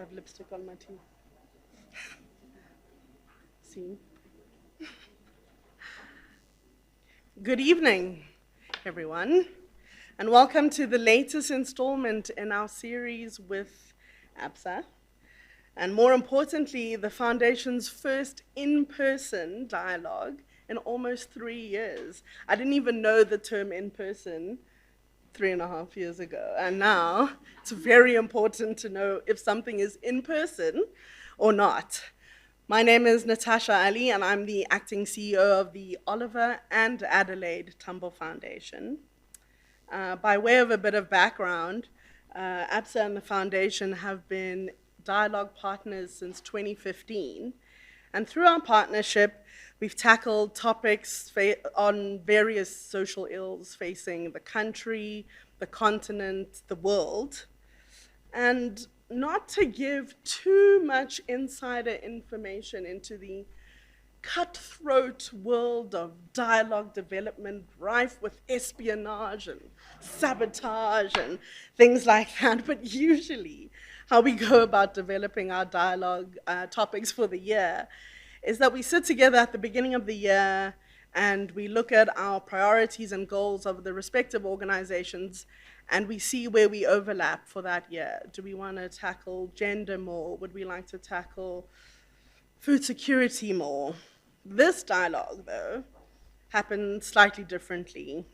have lipstick on my teeth. See? Good evening, everyone, and welcome to the latest installment in our series with ABSA, and more importantly, the Foundation's first in-person dialogue in almost 3 years. I didn't even know the term in-person 3.5 years ago, and now it's very important to know if something is in person or not. My name is Natasha Ali, and I'm the acting CEO of the Oliver and Adelaide Tumble Foundation. By way of a bit of background, ABSA and the Foundation have been dialogue partners since 2015, and through our partnership, we've tackled topics on various social ills facing the country, the continent, the world. And not to give too much insider information into the cutthroat world of dialogue development, rife with espionage and sabotage and things like that, but usually how we go about developing our dialogue topics for the year is that we sit together at the beginning of the year and we look at our priorities and goals of the respective organizations and we see where we overlap for that year. Do we want to tackle gender more? Would we like to tackle food security more? This dialogue, though, happened slightly differently.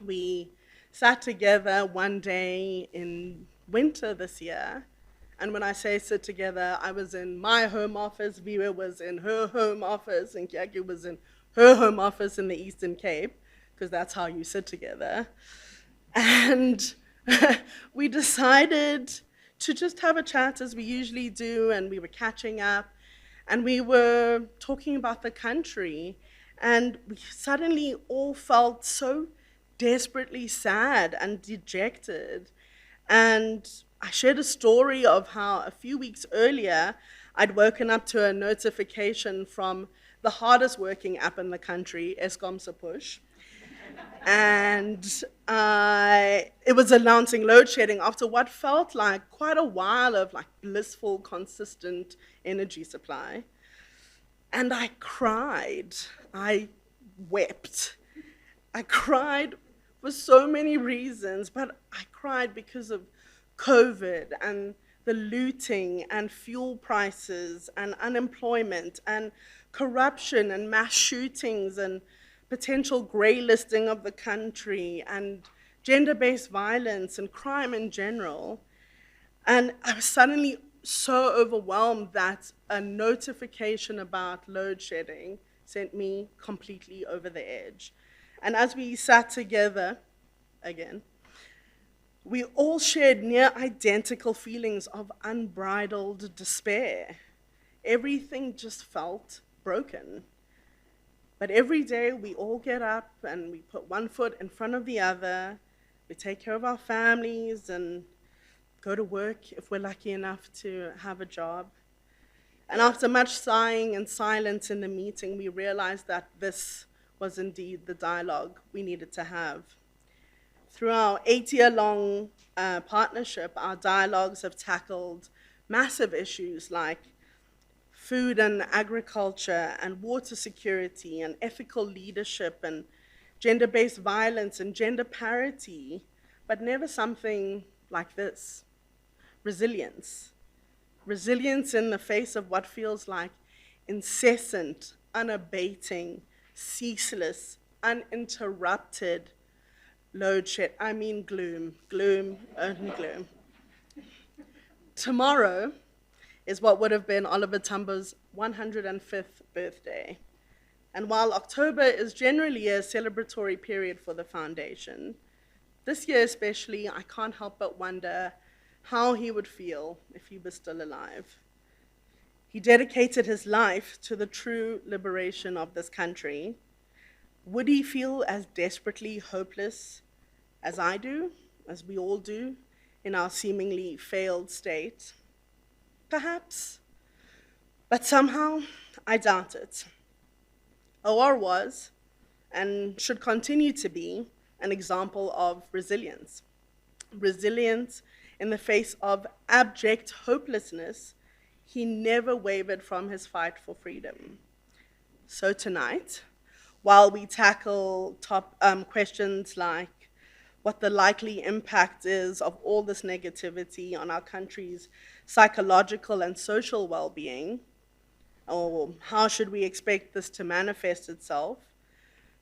We sat together one day in winter this year, and when I say sit together, I was in my home office, Viva was in her home office, and Kyaki was in her home office in the Eastern Cape, because that's how you sit together. And we decided to just have a chat as we usually do, and we were catching up, and we were talking about the country, and we suddenly all felt so desperately sad and dejected. And I shared a story of how a few weeks earlier, I'd woken up to a notification from the hardest working app in the country, Eskom's Push. And it was announcing load shedding after what felt like quite a while of like blissful, consistent energy supply. And I cried. I wept. I cried for so many reasons, but I cried because of COVID and the looting and fuel prices and unemployment and corruption and mass shootings and potential grey listing of the country and gender-based violence and crime in general. And I was suddenly so overwhelmed that a notification about load shedding sent me completely over the edge. And as we sat together, again, we all shared near identical feelings of unbridled despair. Everything just felt broken. But every day we all get up and we put one foot in front of the other. We take care of our families and go to work if we're lucky enough to have a job. And after much sighing and silence in the meeting, we realized that this was indeed the dialogue we needed to have. Through our 8-year-long partnership, our dialogues have tackled massive issues like food and agriculture and water security and ethical leadership and gender-based violence and gender parity, but never something like this. Resilience. Resilience in the face of what feels like incessant, unabating, ceaseless, uninterrupted load shed. I mean gloom, gloom, only gloom. Tomorrow is what would have been Oliver Tambo's 105th birthday. And while October is generally a celebratory period for the foundation, this year especially, I can't help but wonder how he would feel if he was still alive. He dedicated his life to the true liberation of this country. Would he feel as desperately hopeless as I do, as we all do, in our seemingly failed state? Perhaps, but somehow I doubt it. OR was, and should continue to be, an example of resilience. Resilience in the face of abject hopelessness, he never wavered from his fight for freedom. So tonight, while we tackle top questions like what the likely impact is of all this negativity on our country's psychological and social well-being, or how should we expect this to manifest itself,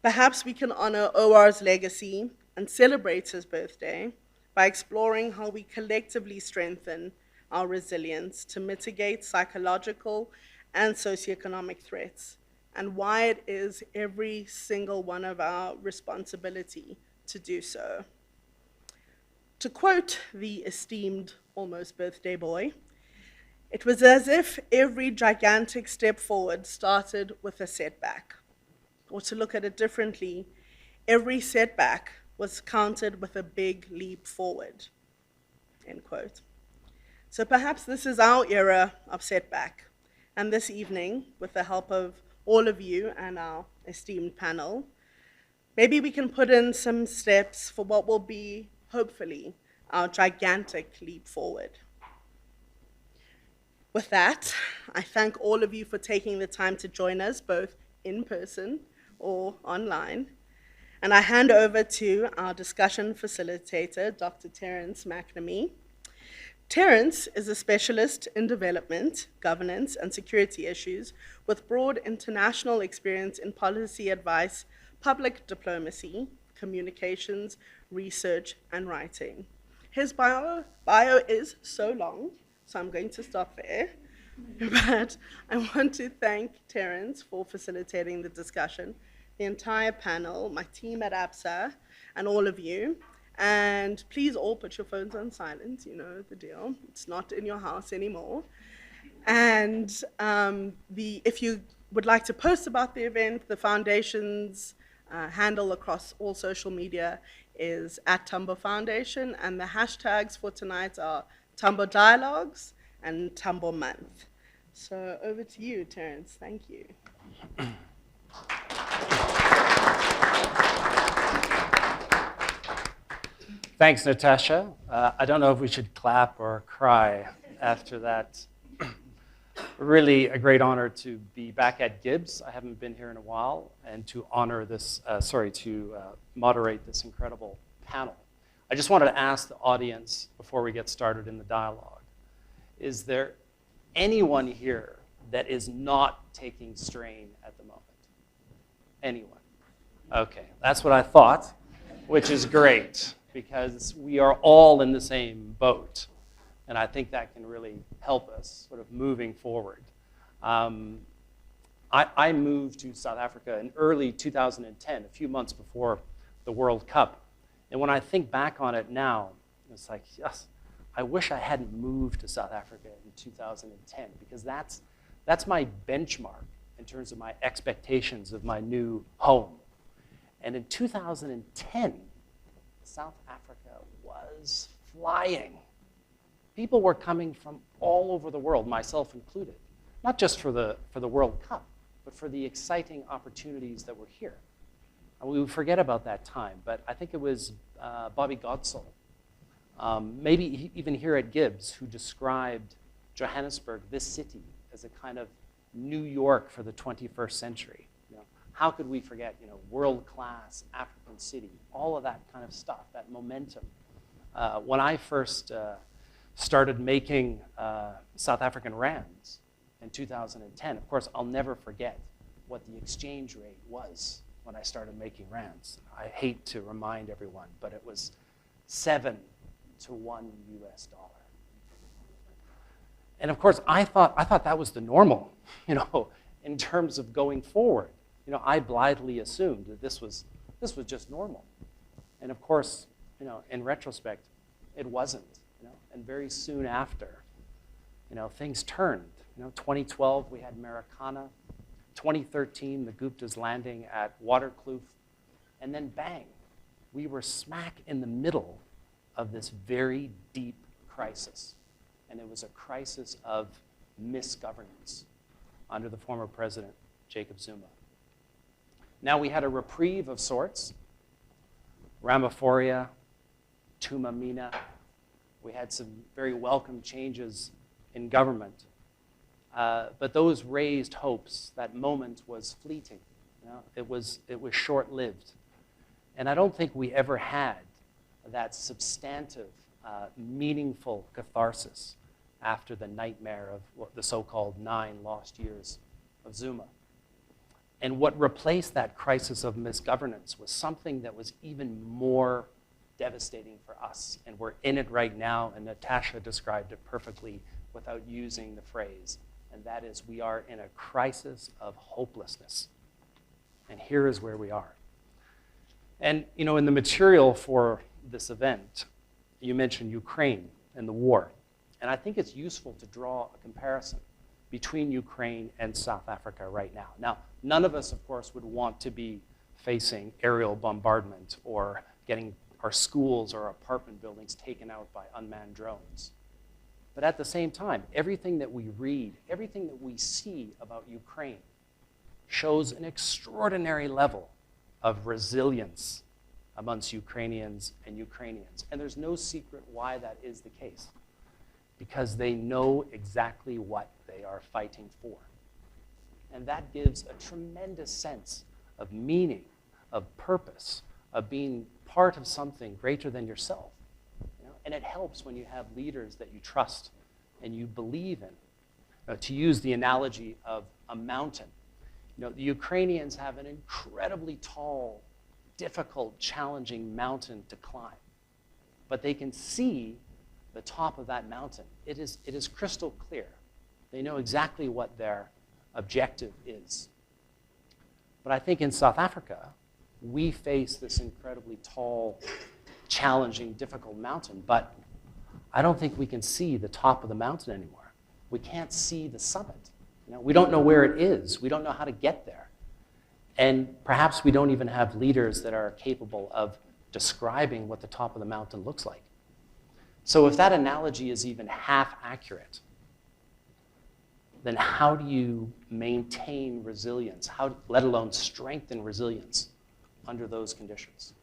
perhaps we can honor OR's legacy and celebrate his birthday by exploring how we collectively strengthen our resilience to mitigate psychological and socioeconomic threats, and why it is every single one of our responsibility to do so. To quote the esteemed almost birthday boy, it was as if every gigantic step forward started with a setback. Or to look at it differently, every setback was countered with a big leap forward, end quote. So perhaps this is our era of setback. And this evening, with the help of all of you and our esteemed panel, maybe we can put in some steps for what will be, hopefully, our gigantic leap forward. With that, I thank all of you for taking the time to join us, both in person or online. And I hand over to our discussion facilitator, Dr. Terence McNamee. Terence is a specialist in development, governance, and security issues with broad international experience in policy advice, public diplomacy, communications, research, and writing. His bio is so long, so I'm going to stop there. But I want to thank Terence for facilitating the discussion, the entire panel, my team at APSA, and all of you. And please all put your phones on silent, you know the deal. It's not in your house anymore. And if you would like to post about the event, the foundation's handle across all social media is @Tumbo Foundation, and the hashtags for tonight are Tumbo Dialogues and Tumbo Month. So over to you, Terence. Thank you. Thanks, Natasha. I don't know if we should clap or cry after that. Really a great honor to be back at Gibbs. I haven't been here in a while, and to honor this, moderate this incredible panel. I just wanted to ask the audience before we get started in the dialogue, is there anyone here that is not taking strain at the moment? Anyone? Okay, that's what I thought, which is great, because we are all in the same boat. And I think that can really help us sort of moving forward. I moved to South Africa in early 2010, a few months before the World Cup. And when I think back on it now, it's like, yes, I wish I hadn't moved to South Africa in 2010, because that's my benchmark in terms of my expectations of my new home. And in 2010, South Africa was flying. People were coming from all over the world, myself included, not just for the World Cup, but for the exciting opportunities that were here. And we would forget about that time, but I think it was Bobby Godsall, maybe even here at Gibbs, who described Johannesburg, this city, as a kind of New York for the 21st century. How could we forget, world-class African city, all of that kind of stuff, that momentum. When I first started making South African rands in 2010, of course, I'll never forget what the exchange rate was when I started making rands. I hate to remind everyone, but it was 7 to 1 US dollar. And of course, I thought that was the normal, in terms of going forward. I blithely assumed that this was just normal. And of course, in retrospect, it wasn't. And very soon after, things turned. 2012, we had Marikana. 2013, the Gupta's landing at Waterkloof. And then bang, we were smack in the middle of this very deep crisis. And it was a crisis of misgovernance under the former president, Jacob Zuma. Now we had a reprieve of sorts. Ramaphoria, Tumamina We had some very welcome changes in government. But those raised hopes. That moment was fleeting. You know? It was short-lived. And I don't think we ever had that substantive, meaningful catharsis after the nightmare of the so-called 9 lost years of Zuma. And what replaced that crisis of misgovernance was something that was even more devastating for us. And we're in it right now, and Natasha described it perfectly without using the phrase. And that is, we are in a crisis of hopelessness. And here is where we are. And, you know, in the material for this event, you mentioned Ukraine and the war. And I think it's useful to draw a comparison between Ukraine and South Africa right now. Now, none of us, of course, would want to be facing aerial bombardment or getting our schools or apartment buildings taken out by unmanned drones. But at the same time, everything that we read, everything that we see about Ukraine shows an extraordinary level of resilience amongst Ukrainians and Ukrainians. And there's no secret why that is the case. Because they know exactly what they are fighting for. And that gives a tremendous sense of meaning, of purpose, of being part of something greater than yourself. You know? And it helps when you have leaders that you trust and you believe in. To use the analogy of a mountain, you know, the Ukrainians have an incredibly tall, difficult, challenging mountain to climb. But they can see the top of that mountain. It is crystal clear. They know exactly what their objective is. But I think in South Africa, we face this incredibly tall, challenging, difficult mountain, but I don't think we can see the top of the mountain anymore. We can't see the summit. You know, we don't know where it is. We don't know how to get there. And perhaps we don't even have leaders that are capable of describing what the top of the mountain looks like. So if that analogy is even half accurate, then how do you maintain resilience, let alone strengthen resilience under those conditions?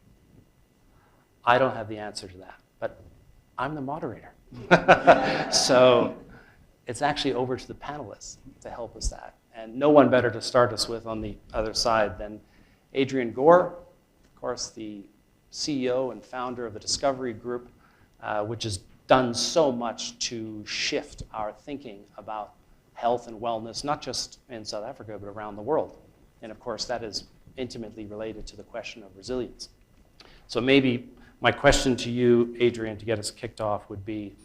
I don't have the answer to that, but I'm the moderator. So it's actually over to the panelists to help us that. And no one better to start us with on the other side than Adrian Gore, of course, the CEO and founder of the Discovery Group, which has done so much to shift our thinking about health and wellness, not just in South Africa, but around the world. And of course, that is intimately related to the question of resilience. So maybe my question to you, Adrian, to get us kicked off would be,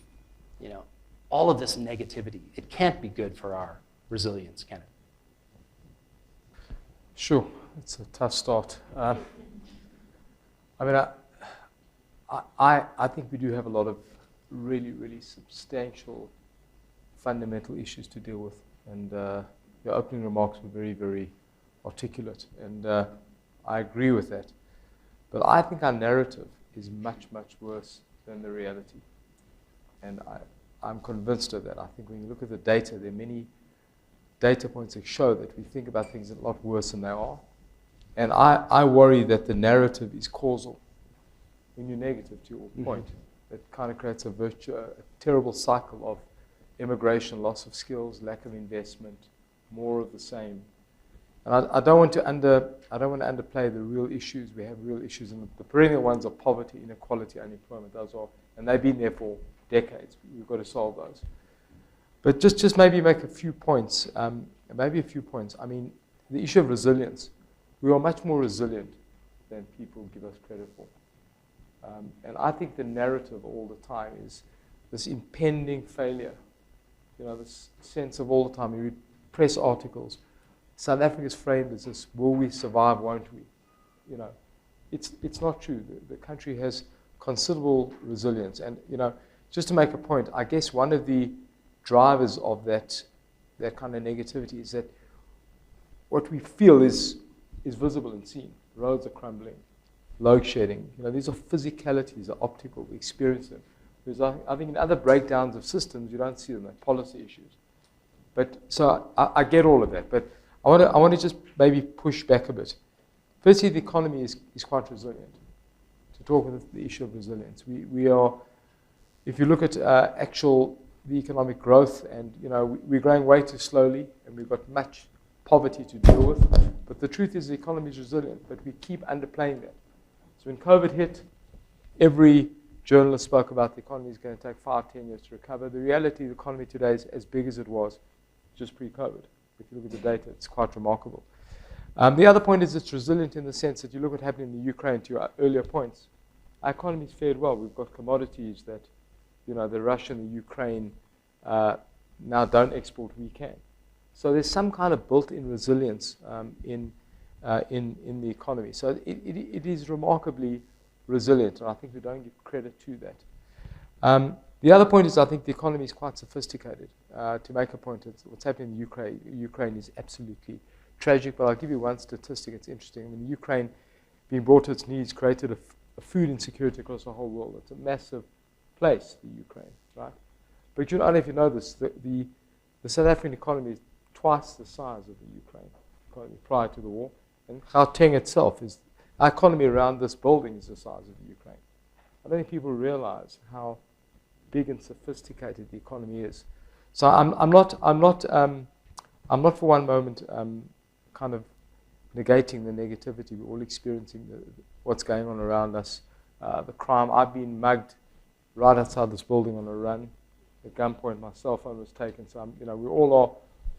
you know, all of this negativity, it can't be good for our resilience, can it? Sure, it's a tough start. I mean, I think we do have a lot of really, really substantial fundamental issues to deal with. And your opening remarks were very, very articulate. And I agree with that. But I think our narrative is much, much worse than the reality. And I'm convinced of that. I think when you look at the data, there are many data points that show that we think about things a lot worse than they are. And I worry that the narrative is causal. When you're negative, to your point, it kind of creates a terrible cycle of immigration, loss of skills, lack of investment, more of the same. And I don't want to underplay the real issues. We have real issues, and the perennial ones are poverty, inequality, unemployment. Those are, and they've been there for decades. We've got to solve those. But just maybe make a few points. I mean, the issue of resilience. We are much more resilient than people give us credit for. And I think the narrative all the time is this impending failure. You know, this sense of all the time, you read press articles. South Africa is framed as this, will we survive, won't we? You know, it's not true. The country has considerable resilience. And, you know, just to make a point, I guess one of the drivers of that kind of negativity is that what we feel is visible and seen. Roads are crumbling, load shedding. You know, these are physicalities, they're optical, we experience them. Whereas I think in other breakdowns of systems, you don't see them, they're policy issues. But so I get all of that, but I want to just maybe push back a bit. Firstly, the economy is quite resilient. To talk about the issue of resilience, we are, if you look at the economic growth, and we're growing way too slowly, and we've got much poverty to deal with. But the truth is the economy is resilient, but we keep underplaying that. So when COVID hit, every journalist spoke about the economy is going to take 5-10 years to recover. The reality, the economy today is as big as it was just pre-COVID. If you look at the data, it's quite remarkable. The other point is it's resilient in the sense that you look at what happened in the Ukraine, to your earlier points. Our economy's fared well. We've got commodities that, the Russia and the Ukraine now don't export, we can. So there's some kind of built-in resilience in the economy. So it is remarkably resilient, and I think we don't give credit to that. The other point is I think the economy is quite sophisticated. To make a point, what's happening in Ukraine is absolutely tragic, but I'll give you one statistic. It's interesting. I mean, Ukraine, being brought to its knees, created a food insecurity across the whole world. It's a massive place, the Ukraine, right? But I don't know if you know this, the South African economy is twice the size of the Ukraine economy prior to the war. And Gauteng itself is, our economy around this building is the size of the Ukraine. I don't think people realize how big and sophisticated the economy is. So I'm not for one moment kind of negating the negativity. We're all experiencing what's going on around us. The crime. I've been mugged right outside this building on a run. At gunpoint, my cell phone was taken. So we all are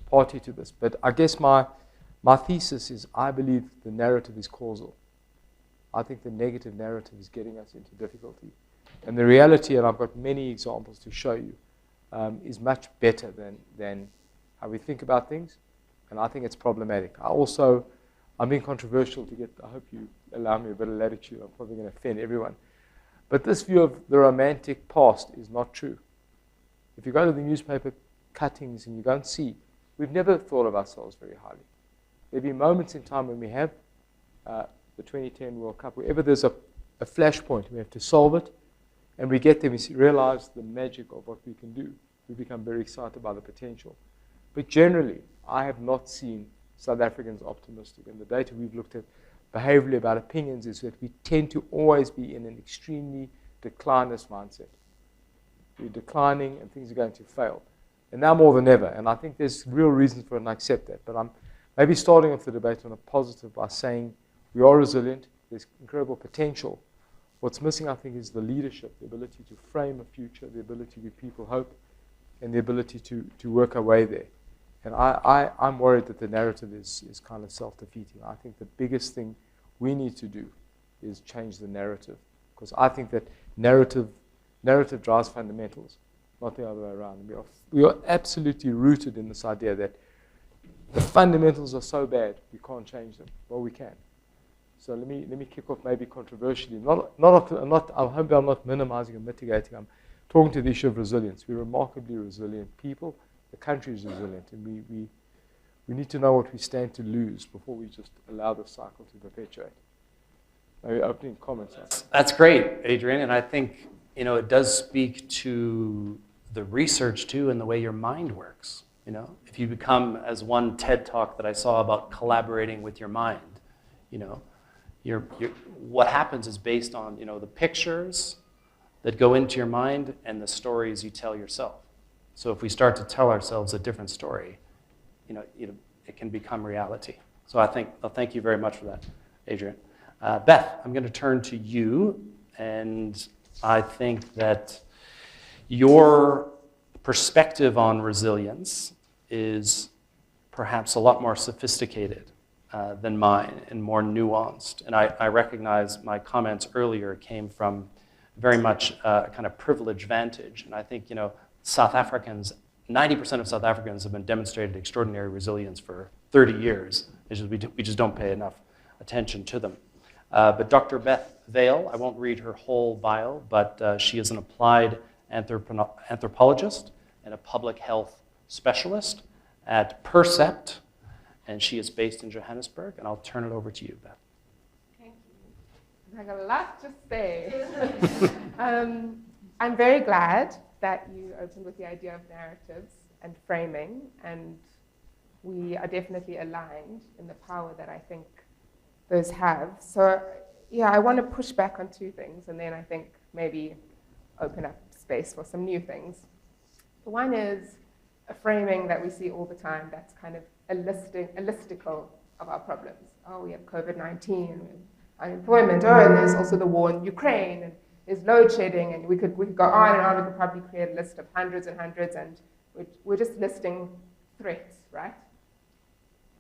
party to this. But I guess my thesis is I believe the narrative is causal. I think the negative narrative is getting us into difficulty. And the reality, and I've got many examples to show you, is much better than how we think about things. And I think it's problematic. I'm being controversial to get, I hope you allow me a bit of latitude. I'm probably going to offend everyone. But this view of the romantic past is not true. If you go to the newspaper cuttings and you go and see, we've never thought of ourselves very highly. There'll be moments in time when we have the 2010 World Cup, wherever there's a flashpoint, we have to solve it, and we get there, we realize the magic of what we can do. We become very excited by the potential. But generally, I have not seen South Africans optimistic. And the data we've looked at behaviorally about opinions is that we tend to always be in an extremely declinist mindset. We're declining and things are going to fail. And now more than ever. And I think there's real reasons for it, and I accept that. But I'm maybe starting off the debate on a positive by saying we are resilient. There's incredible potential. What's missing, I think, is the leadership, the ability to frame a future, the ability to give people hope, and the ability to work our way there. And I'm worried that the narrative is kind of self-defeating. I think the biggest thing we need to do is change the narrative. Because I think that narrative drives fundamentals, not the other way around. We are absolutely rooted in this idea that the fundamentals are so bad, we can't change them. Well, we can. So let me kick off maybe controversially. I hope I'm not minimizing or mitigating. I'm talking to the issue of resilience. We're remarkably resilient people. The country is resilient, and we need to know what we stand to lose before we just allow the cycle to perpetuate. Maybe opening comments. That's great, Adrian, and I think it does speak to the research too and the way your mind works. If you become, as one TED talk that I saw about collaborating with your mind, what happens is based on the pictures that go into your mind and the stories you tell yourself. So if we start to tell ourselves a different story, it can become reality. So thank you very much for that, Adrian. Beth, I'm going to turn to you, and I think that your perspective on resilience is perhaps a lot more sophisticated than mine and more nuanced. And I recognize my comments earlier came from very much a kind of privileged vantage. And I think, South Africans, 90% of South Africans have been demonstrated extraordinary resilience for 30 years. We just don't pay enough attention to them. But Dr. Beth Vale, I won't read her whole bio, but she is an applied anthropologist and a public health specialist at Percept, and she is based in Johannesburg, and I'll turn it over to you, Beth. Thank you. I got a lot to say. I'm very glad that you opened with the idea of narratives and framing, and we are definitely aligned in the power that I think those have. So, I want to push back on two things, and then I think maybe open up space for some new things. One is a framing that we see all the time that's kind of a listicle of our problems. Oh, we have COVID-19, we have unemployment, oh, and there's also the war in Ukraine, and there's load shedding, and we could go on and on. We could probably create a list of hundreds and hundreds, and we're just listing threats, right?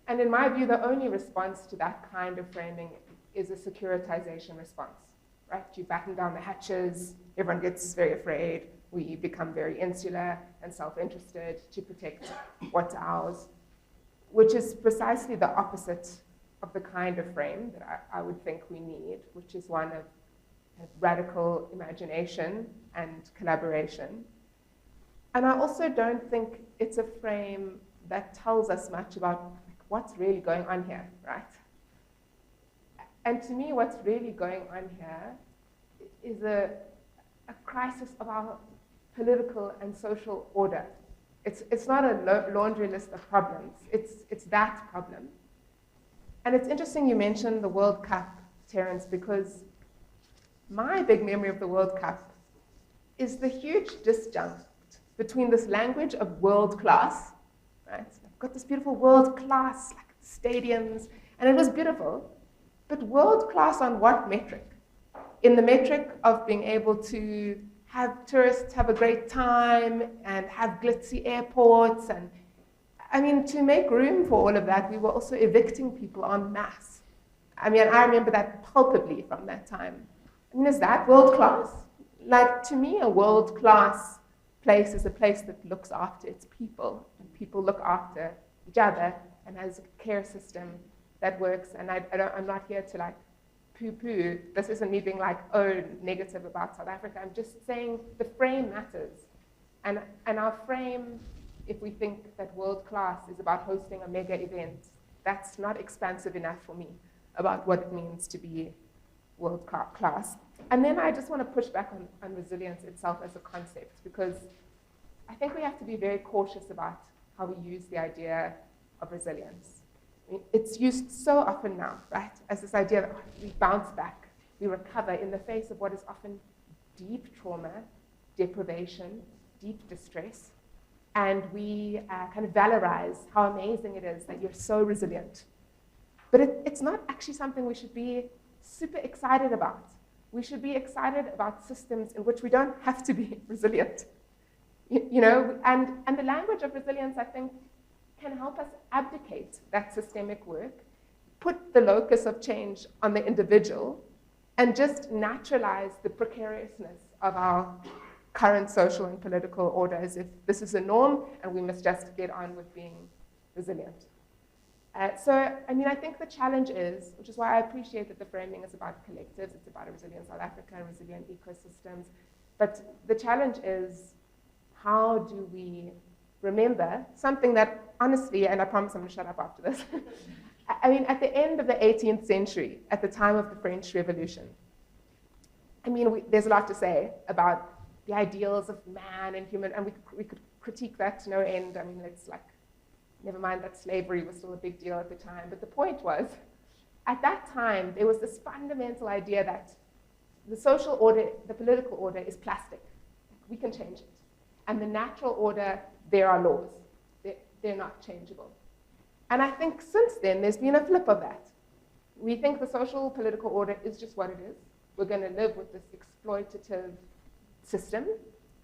And in my view, the only response to that kind of framing is a securitization response, right? You batten down the hatches, everyone gets very afraid, we become very insular and self-interested to protect what's ours, which is precisely the opposite of the kind of frame that I would think we need, which is one of radical imagination and collaboration. And I also don't think it's a frame that tells us much about what's really going on here, right? And to me, what's really going on here is a crisis of our political and social order. It's not a laundry list of problems. It's that problem. And it's interesting you mentioned the World Cup, Terence, because my big memory of the World Cup is the huge disjunct between this language of world class, right? I've got this beautiful world class, like stadiums, and it was beautiful, but world class on what metric? In the metric of being able to have tourists have a great time and have glitzy airports. And I mean, to make room for all of that, we were also evicting people en masse. I mean, I remember that palpably from that time. I mean, is that world class? Like, to me, a world class place is a place that looks after its people, and people look after each other and has a care system that works. And I'm not here to like poo-poo. This isn't me being like, oh, negative about South Africa. I'm just saying the frame matters. And our frame, if we think that world class is about hosting a mega event, that's not expansive enough for me about what it means to be world class. And then I just want to push back on resilience itself as a concept, because I think we have to be very cautious about how we use the idea of resilience. I mean, it's used so often now, right, as this idea that we bounce back, we recover in the face of what is often deep trauma, deprivation, deep distress, and we kind of valorize how amazing it is that you're so resilient. But it's not actually something we should be super excited about. We should be excited about systems in which we don't have to be resilient. You know, and the language of resilience, I think, can help us abdicate that systemic work, put the locus of change on the individual, and just naturalize the precariousness of our current social and political order as if this is a norm and we must just get on with being resilient. So, I mean, I think the challenge is, which is why I appreciate that the framing is about collectives, it's about a resilient South Africa, resilient ecosystems, but the challenge is, how do we remember something that, honestly, and I promise I'm going to shut up after this, I mean, at the end of the 18th century, at the time of the French Revolution, I mean, there's a lot to say about the ideals of man and human, and we could critique that to no end. I mean, it's like, never mind that slavery was still a big deal at the time, but the point was, at that time, there was this fundamental idea that the social order, the political order is plastic. We can change it. And the natural order, there are laws. They're not changeable. And I think since then, there's been a flip of that. We think the social political order is just what it is. We're going to live with this exploitative system,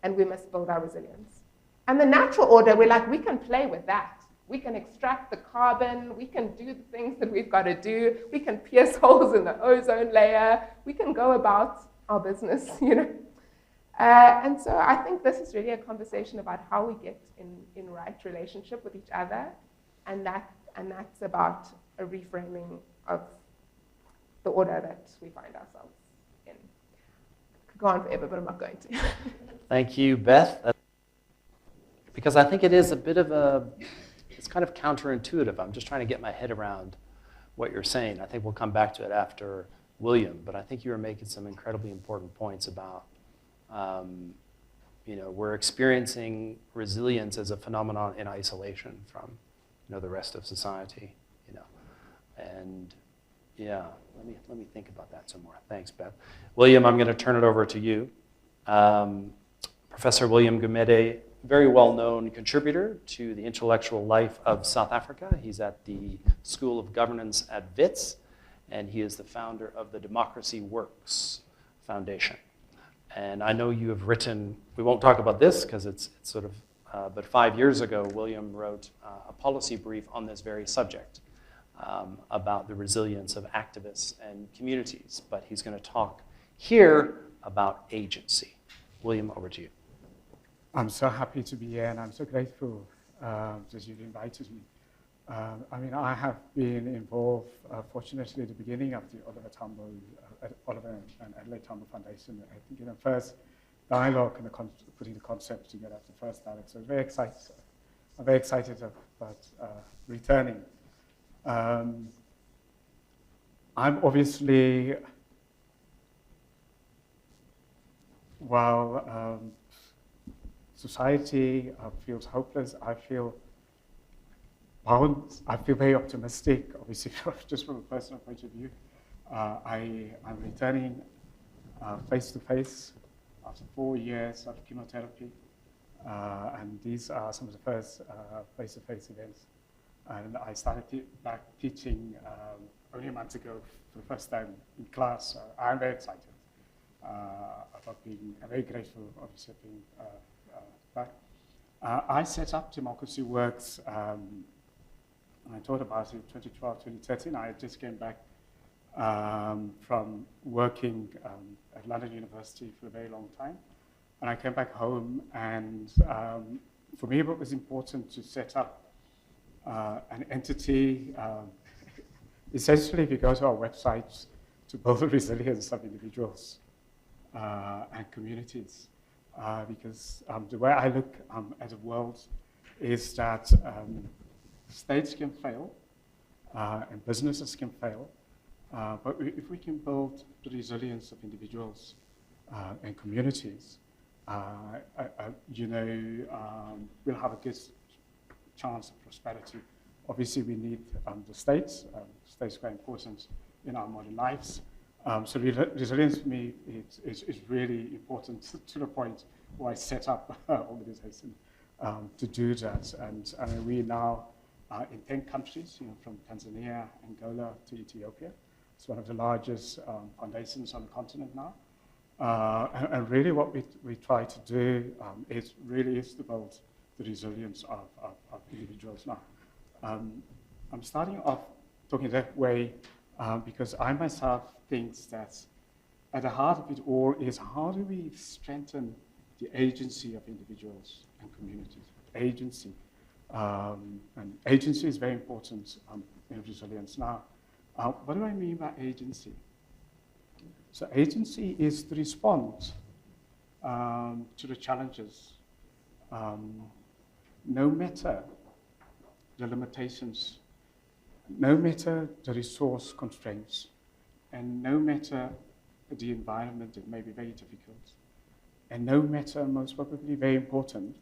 and we must build our resilience. And the natural order, we're like, we can play with that. We can extract the carbon. We can do the things that we've got to do. We can pierce holes in the ozone layer. We can go about our business, you know. And so I think this is really a conversation about how we get in right relationship with each other, and that's about a reframing of the order that we find ourselves in. I could go on forever, but I'm not going to. Thank you, Beth. Because I think it is a bit of it's kind of counterintuitive. I'm just trying to get my head around what you're saying. I think we'll come back to it after William, but I think you were making some incredibly important points about you know, we're experiencing resilience as a phenomenon in isolation from, you know, the rest of society, you know. And yeah, let me think about that some more. Thanks, Beth. William, I'm going to turn it over to you. Professor William Gumede, very well-known contributor to the intellectual life of South Africa. He's at the School of Governance at Wits, and he is the founder of the Democracy Works Foundation. And I know you have written, we won't talk about this because it's sort of, but 5 years ago, William wrote a policy brief on this very subject about the resilience of activists and communities. But he's going to talk here about agency. William, over to you. I'm so happy to be here, and I'm so grateful that you've invited me. I mean, I have been involved, fortunately, at the beginning of the Oliver and Adelaide Tambo Foundation. I think in the first dialogue and putting the concept together, the first dialogue. So very excited. I'm very excited about returning. I'm obviously, while society feels hopeless, I feel bound. I feel very optimistic, obviously, just from a personal point of view. I'm returning face-to-face after 4 years of chemotherapy, and these are some of the first face-to-face events. And I started back teaching only a month ago for the first time in class. So I'm very excited about being, I'm very grateful, obviously, being back. I set up Democracy Works. I thought about it in 2012, 2013. I just came back from working at London University for a very long time. And I came back home, and for me, it was important to set up an entity. Essentially, if you go to our website, to build the resilience of individuals and communities. Because the way I look at the world is that states can fail and businesses can fail, but if we can build the resilience of individuals and communities, we'll have a good chance of prosperity. Obviously, we need the states. States are very important in our modern lives. So resilience for me is really important to the point where I set up an organization to do that. And we now are in 10 countries, from Tanzania, Angola to Ethiopia. It's one of the largest foundations on the continent now. And really what we try to do is to build the resilience of individuals now. I'm starting off talking that way because I myself think that at the heart of it all is how do we strengthen the agency of individuals and communities. Agency. And agency is very important in resilience. Now, what do I mean by agency? So agency is to respond to the challenges, no matter the limitations, no matter the resource constraints, and no matter the environment that may be very difficult, and no matter, most probably very important,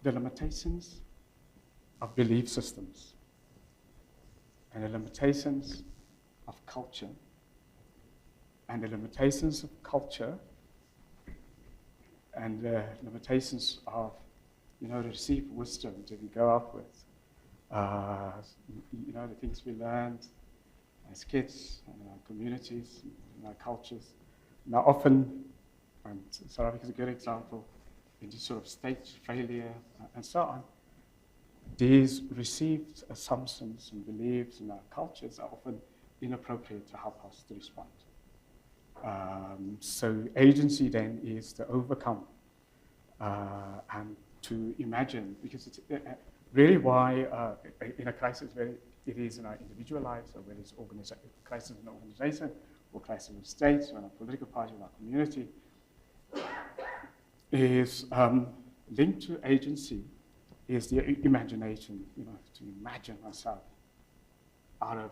the limitations of belief systems, and the limitations of culture, and the limitations of culture, and the limitations of the received wisdom that we grow up with. The things we learned as kids in our communities, in our cultures. Now often, and South Africa is a good example, in this sort of state failure and so on, these received assumptions and beliefs in our cultures are often inappropriate to help us to respond. So agency then is to overcome and to imagine, because it's really why in a crisis, whether it is in our individual lives or whether it's crisis in an organization or crisis in states or in a political party or our community, is linked to agency is the imagination, to imagine myself out of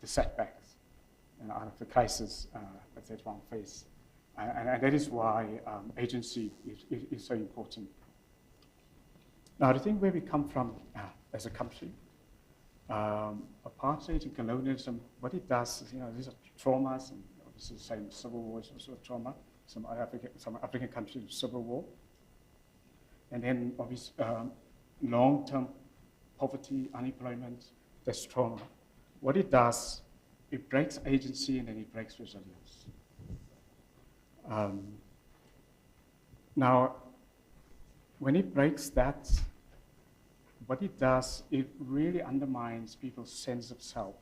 the setbacks and out of the crisis that one faces. And that is why agency is so important. Now, the thing where we come from as a country, apartheid and colonialism, what it does is, these are traumas, and obviously the same civil war is also a trauma, some African countries, civil war. And then obviously long-term poverty, unemployment, that's trauma. What it does, it breaks agency and then it breaks resilience. Now, when it breaks that, what it does, it really undermines people's sense of self,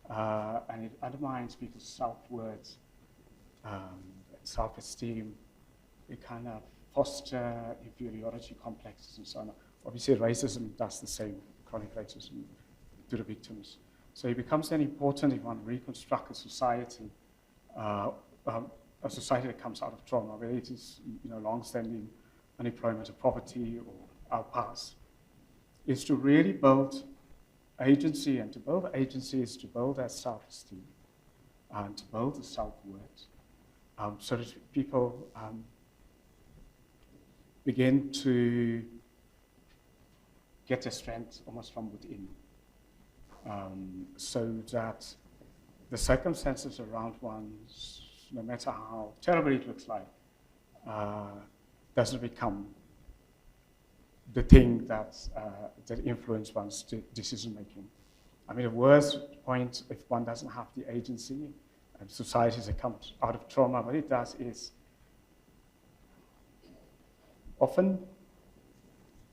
and it undermines people's self-worth, self-esteem. It kind of foster inferiority complexes and so on. Obviously, racism does the same, chronic racism, to the victims. So it becomes then important if one reconstruct a society that comes out of trauma, whether it is long-standing unemployment or poverty or our past, is to really build agency, and to build agency is to build that self-esteem and to build the self-worth, so that people begin to get their strength almost from within, so that the circumstances around one's, no matter how terrible it looks like, doesn't become the thing that influence one's decision making. I mean, the worst point, if one doesn't have the agency, and societies that come out of trauma, what it does is often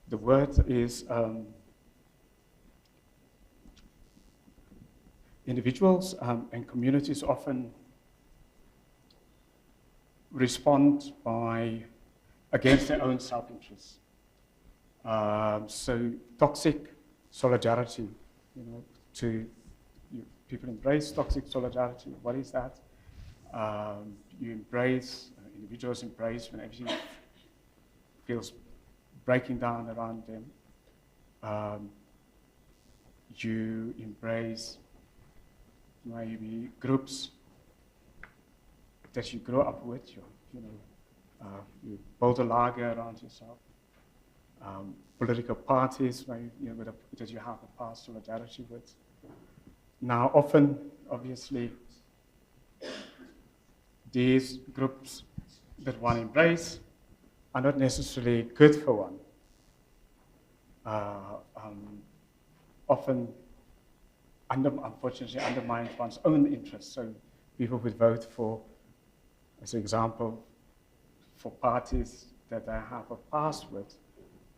the word is individuals and communities often respond against their own self-interest. So toxic solidarity, people embrace toxic solidarity. What is that? Individuals embrace when everything feels breaking down around them. You embrace maybe groups that you grow up with. You build a lager around yourself. Political parties that you have a past solidarity with. Now, often, obviously, these groups that one embraces are not necessarily good for one. Often, unfortunately, undermines one's own interests. So people would vote for, as an example, for parties that they have a past with,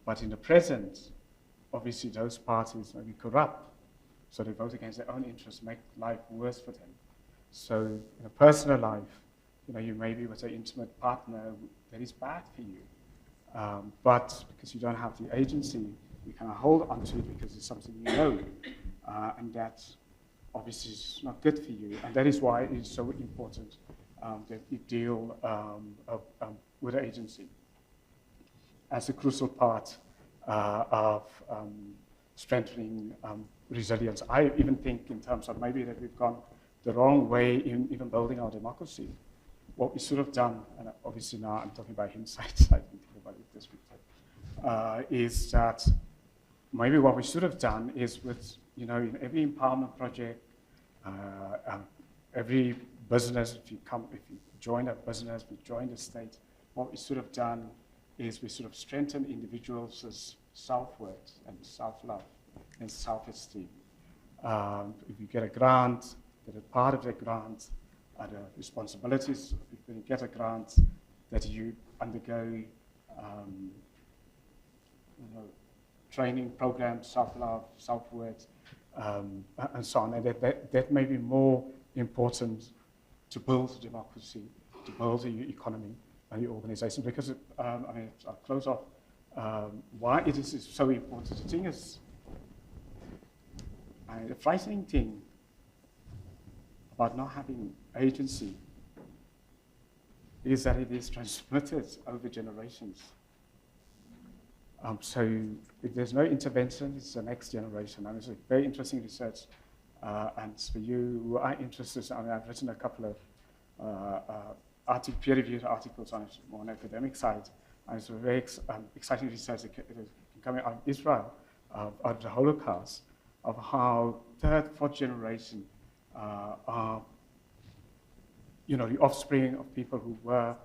but in the present, obviously those parties may be corrupt. So they vote against their own interests, make life worse for them. So in a personal life, you may be with an intimate partner that is bad for you. But because you don't have the agency, you kind of hold on to it because it's something you know. And that obviously is not good for you. And that is why it is so important that you deal with agency as a crucial part of strengthening resilience. I even think in terms of maybe that we've gone the wrong way in even building our democracy. What we should have done, and obviously now I'm talking about hindsight, I didn't think about it this week, is that maybe what we should have done is with, in every empowerment project, every business, if you join a business, if you join the state, what we should have done is we sort of strengthen individuals' self-worth and self-love and self-esteem. If you get a grant, that a part of the grant are the responsibilities. When you get a grant, that you undergo training programs, self-love, self-worth, and so on. And that may be more important to build democracy, to build the economy and the organization. Because, I'll close off why it is so important. The thing is, the frightening thing about not having agency is that it is transmitted over generations. So if there's no intervention, it's the next generation. And it's a very interesting research. And for you who are interested, I've written a couple of peer-reviewed articles on it, more on the academic side. And it's a very exciting research coming out of Israel, out of the Holocaust, of how third, fourth generation are, the offspring of people who were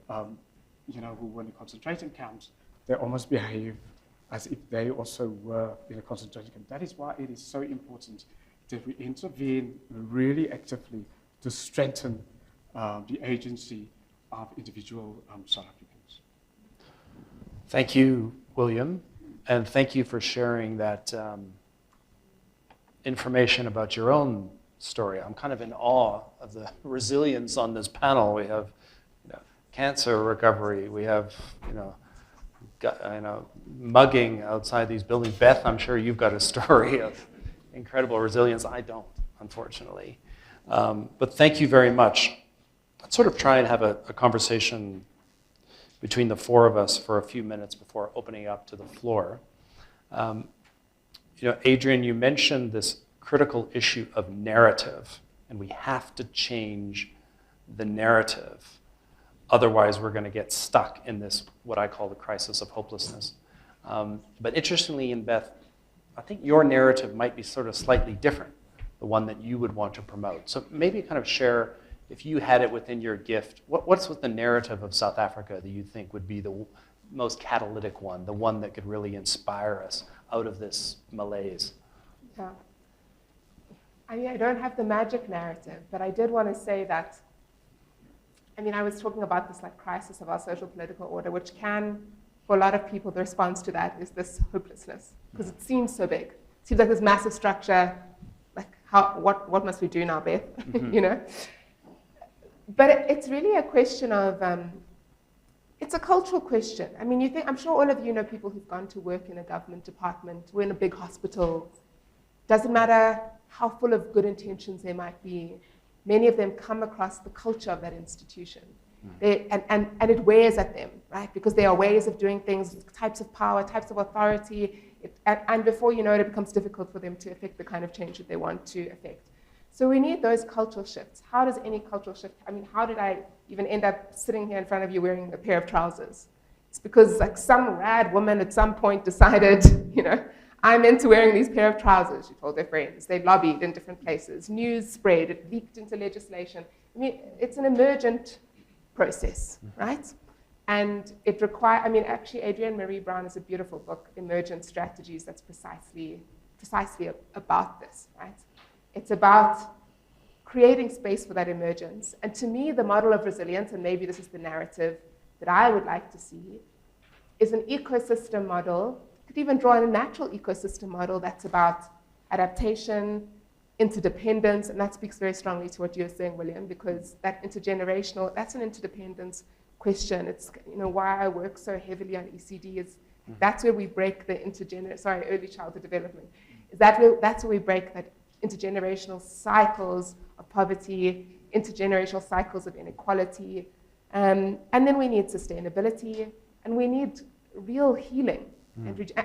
who were in concentration camps, they almost behave as if they also were in a concentration camp. That is why it is so important that we intervene really actively to strengthen the agency of individual South Africans. Thank you, William, and thank you for sharing that information about your own story. I'm kind of in awe of the resilience on this panel. We have cancer recovery, we have mugging outside these buildings. Beth, I'm sure you've got a story of incredible resilience. I don't, unfortunately. But thank you very much. Let's sort of try and have a conversation between the four of us for a few minutes before opening up to the floor. Adrian, you mentioned this critical issue of narrative, and we have to change the narrative. Otherwise, we're going to get stuck in this, what I call the crisis of hopelessness. But interestingly, in Beth, I think your narrative might be sort of slightly different, the one that you would want to promote. So maybe kind of share, if you had it within your gift, what's with the narrative of South Africa that you think would be the most catalytic one, the one that could really inspire us out of this malaise? Yeah. I don't have the magic narrative, but I did want to say that, I was talking about this crisis of our social political order, which can, for a lot of people, the response to that is this hopelessness, because it seems so big. It seems like this massive structure, what must we do now, Beth? But it's really a question of, it's a cultural question. I'm sure all of you know people who've gone to work in a government department or in a big hospital. Doesn't matter how full of good intentions they might be, many of them come across the culture of that institution. And it wears at them, right? Because there are ways of doing things, types of power, types of authority, and before you know it, it becomes difficult for them to affect the kind of change that they want to affect. So we need those cultural shifts. How does any cultural shift, how did I even end up sitting here in front of you wearing a pair of trousers? It's because some rad woman at some point decided, I'm into wearing these pair of trousers, she told their friends. They lobbied in different places. News spread, it leaked into legislation. It's an emergent process, right? And it requires, actually, Adrienne Marie Brown has a beautiful book, Emergent Strategies, that's precisely about this, right? It's about creating space for that emergence. And to me, the model of resilience, and maybe this is the narrative that I would like to see, is an ecosystem model. You could even draw on a natural ecosystem model that's about adaptation, interdependence, and that speaks very strongly to what you're saying, William, because that's an interdependence question. It's why I work so heavily on ECD is that's where we break the early childhood development. That's where we break that intergenerational cycles of poverty, intergenerational cycles of inequality, and then we need sustainability, and we need real healing.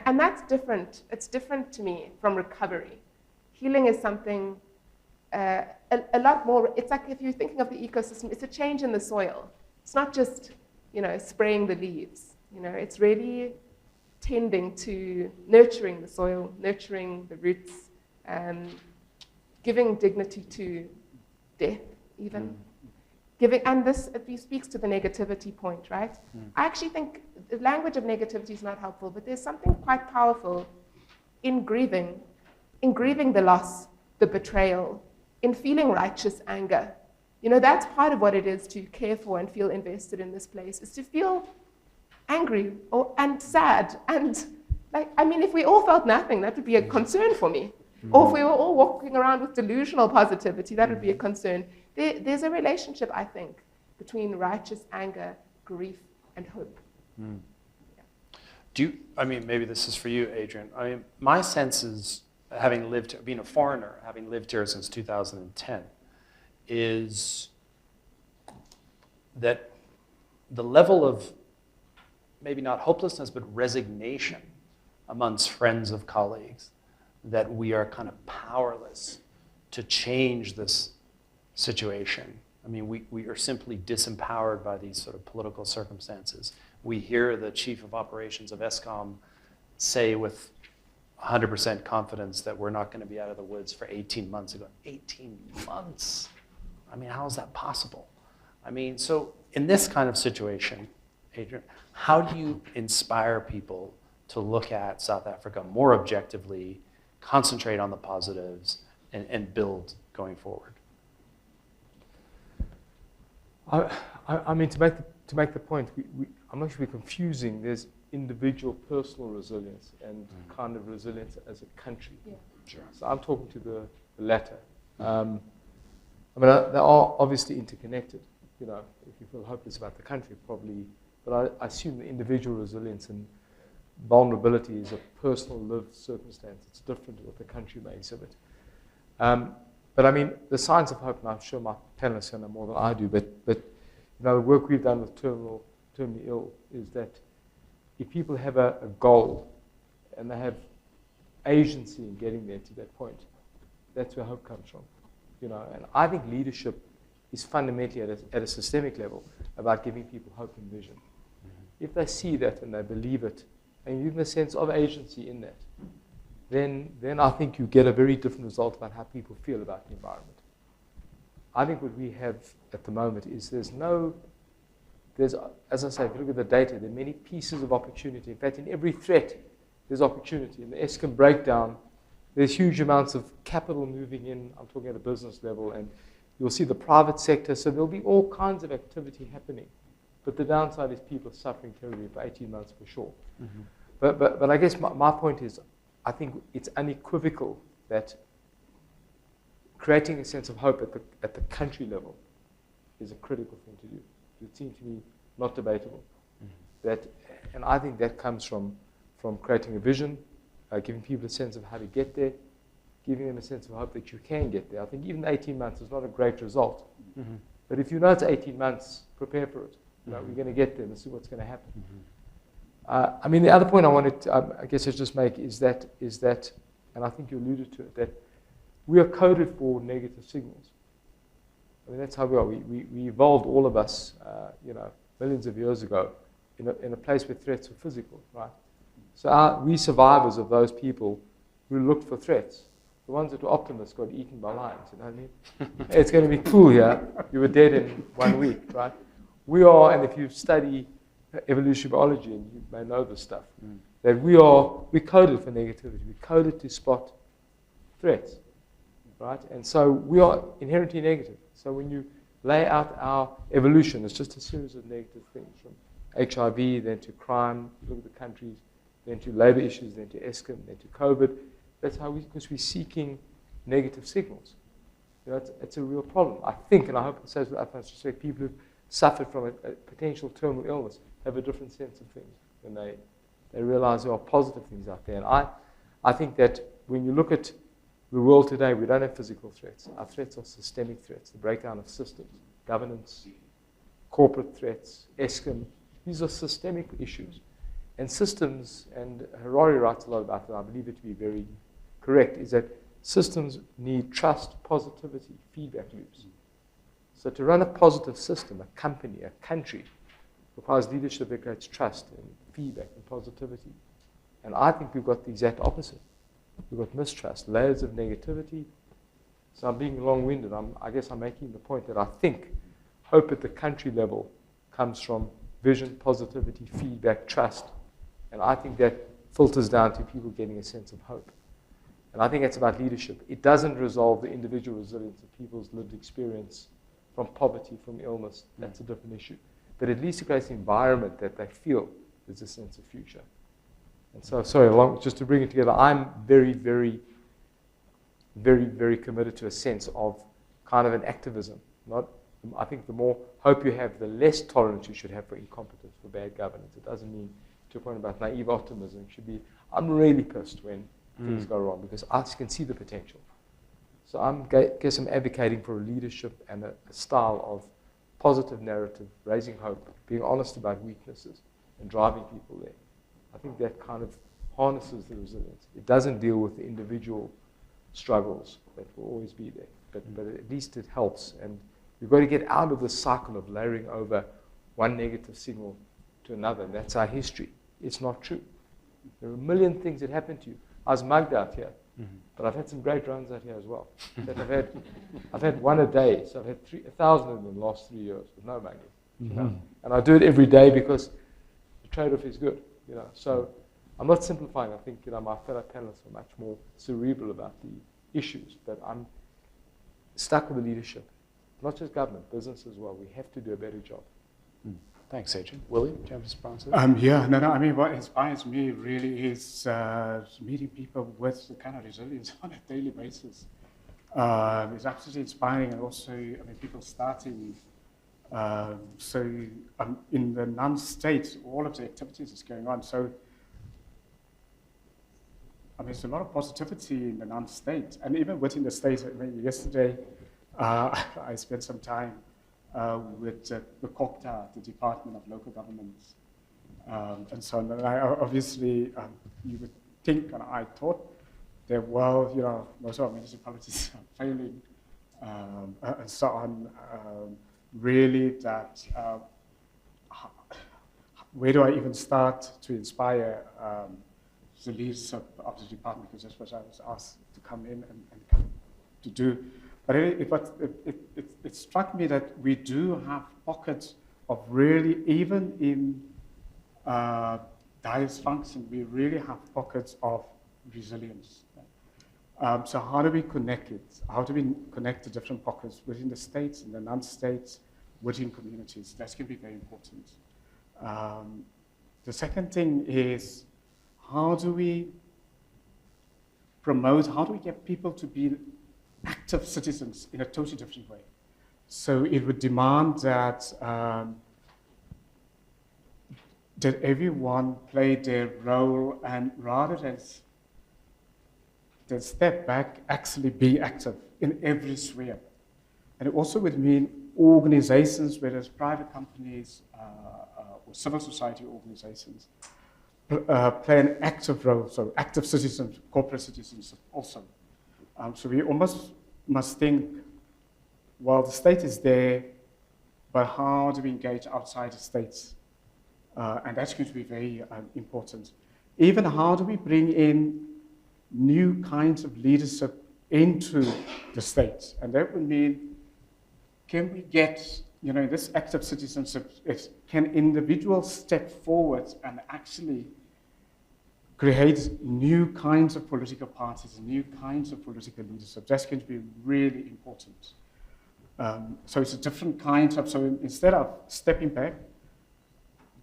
And that's different. It's different to me from recovery. Healing is something a lot more, it's like if you're thinking of the ecosystem, it's a change in the soil. It's not just, spraying the leaves. It's really tending to nurturing the soil, nurturing the roots, giving dignity to death, even. And this speaks to the negativity point, right? I actually think the language of negativity is not helpful, but there's something quite powerful in grieving the loss, the betrayal, in feeling righteous anger. That's part of what it is to care for and feel invested in this place, is to feel angry and sad. And if we all felt nothing, that would be a concern for me. Or if we were all walking around with delusional positivity, that would be a concern. There's a relationship, I think, between righteous anger, grief, and hope. Maybe this is for you, Adrian. My sense is, being a foreigner, having lived here since 2010, is that the level of maybe not hopelessness, but resignation amongst friends of colleagues, that we are kind of powerless to change this situation. We are simply disempowered by these sort of political circumstances. We hear the chief of operations of Eskom say with 100% confidence that we're not going to be out of the woods for 18 months ago. 18 months? How is that possible? I mean, so in this kind of situation, Adrian, how do you inspire people to look at South Africa more objectively, concentrate on the positives, and build going forward? I mean, to make the point, I'm actually confusing. There's individual personal resilience and kind of resilience as a country. Yeah. Sure. So I'm talking to the latter. I mean, they are obviously interconnected. You know, if you feel hopeless about the country, probably, but I assume the individual resilience and vulnerability is a personal lived circumstance. It's different to what the country may exhibit. But I mean, the signs of hope, and I'm sure my panelists know more than I do, but you know, the work we've done with terminally ill is that if people have a goal and they have agency in getting there to that point, that's where hope comes from. You know, and I think leadership is fundamentally at a systemic level about giving people hope and vision. Mm-hmm. If they see that and they believe it, and you give them a sense of agency in that, then I think you get a very different result about how people feel about the environment. I think what we have at the moment is there's, as I say, if you look at the data, there are many pieces of opportunity. In fact, in every threat, there's opportunity. In the Eskom breakdown, there's huge amounts of capital moving in. I'm talking at a business level, and you'll see the private sector. So there'll be all kinds of activity happening. But the downside is people are suffering terribly for 18 months for sure. Mm-hmm. But I guess my point is, I think it's unequivocal that creating a sense of hope at the country level is a critical thing to do. It seems to me not debatable. Mm-hmm. And I think that comes from creating a vision, giving people a sense of how to get there, giving them a sense of hope that you can get there. I think even 18 months is not a great result. Mm-hmm. But if you know it's 18 months, prepare for it. You know, we're going to get there. This is what's going to happen. Mm-hmm. I mean, the other point I wanted to, I guess I'll just make is that, and I think you alluded to it, that we are coded for negative signals. I mean, that's how we are. We evolved, all of us, millions of years ago, in a place where threats were physical, right? So we survivors of those people who looked for threats. The ones that were optimists got eaten by lions, you know what I mean? Hey, it's going to be cool here. You were dead in 1 week, right? We are, and if you study evolutionary biology, and you may know this stuff, that we coded for negativity. We coded to spot threats, right? And so we are inherently negative. So when you lay out our evolution, it's just a series of negative things, from HIV, then to crime, look at the countries, then to labor issues, then to Eskom, then to COVID. That's how because we're seeking negative signals. You know, it's a real problem. I think, and I hope it says with utmost respect, people who've suffered from a potential terminal illness have a different sense of things when they realize there are positive things out there. And I think that when you look at the world today, we don't have physical threats. Our threats are systemic threats, the breakdown of systems, governance, corporate threats, Eskom. These are systemic issues. And systems, and Harari writes a lot about it, I believe it to be very correct, is that systems need trust, positivity, feedback loops. So to run a positive system, a company, a country, requires leadership that creates trust and feedback and positivity. And I think we've got the exact opposite. We've got mistrust, layers of negativity. So I'm being long-winded. I guess I'm making the point that I think hope at the country level comes from vision, positivity, feedback, trust. And I think that filters down to people getting a sense of hope. And I think that's about leadership. It doesn't resolve the individual resilience of people's lived experience from poverty, from illness. That's a different issue. But at least it creates an environment that they feel there's a sense of future. And so, just to bring it together, I'm very, very, very, very committed to a sense of kind of an activism. I think the more hope you have, the less tolerance you should have for incompetence, for bad governance. It doesn't mean, to a point about naive optimism, it should be, I'm really pissed when things go wrong because I can see the potential. So I'm advocating for a leadership and a style of positive narrative, raising hope, being honest about weaknesses, and driving people there. I think that kind of harnesses the resilience. It doesn't deal with the individual struggles that will always be there, but at least it helps. And we've got to get out of the cycle of layering over one negative signal to another, and that's our history. It's not true. There are a million things that happen to you. I was mugged out here. But I've had some great runs out here as well. That I've had one a day, so I've had 1,000 in the last 3 years with no money. You know? And I do it every day because the trade-off is good. You know? So I'm not simplifying. I think, you know, my fellow panelists are much more cerebral about the issues, but I'm stuck with the leadership. Not just government, business as well. We have to do a better job. Thanks, Adrian. William, do you have responses? I mean, what inspires me really is meeting people with the kind of resilience on a daily basis. It's absolutely inspiring, and also, I mean, people starting. In the non-state, all of the activities is going on. So, I mean, there's a lot of positivity in the non-state, and even within the state. I mean, yesterday, I spent some time with the COCTA, the Department of Local Governments, and so on. And I, obviously, you would think, and I thought, that, well, you know, most of our municipalities are failing, and so on. Really, that where do I even start to inspire the leaders of the department? Because that's what I was asked to come in and to do. But it struck me that we do have pockets of really, even in dysfunction, we really have pockets of resilience. So how do we connect it? How do we connect the different pockets within the states and the non-states, within communities? That's going to be very important. The second thing is, how do we promote, how do we get people to be active citizens in a totally different way? So it would demand that that everyone play their role, and rather than step back, actually be active in every sphere. And it also would mean organizations, whether it's private companies or civil society organizations, play an active role, so active citizens, corporate citizens also. So we almost must think, well, the state is there, but how do we engage outside the states? And that's going to be very important. Even how do we bring in new kinds of leadership into the states? And that would mean, can we get, you know, this active citizenship, can individuals step forward and actually create new kinds of political parties, new kinds of political leadership? That's going to be really important. So it's a different kind of, so instead of stepping back,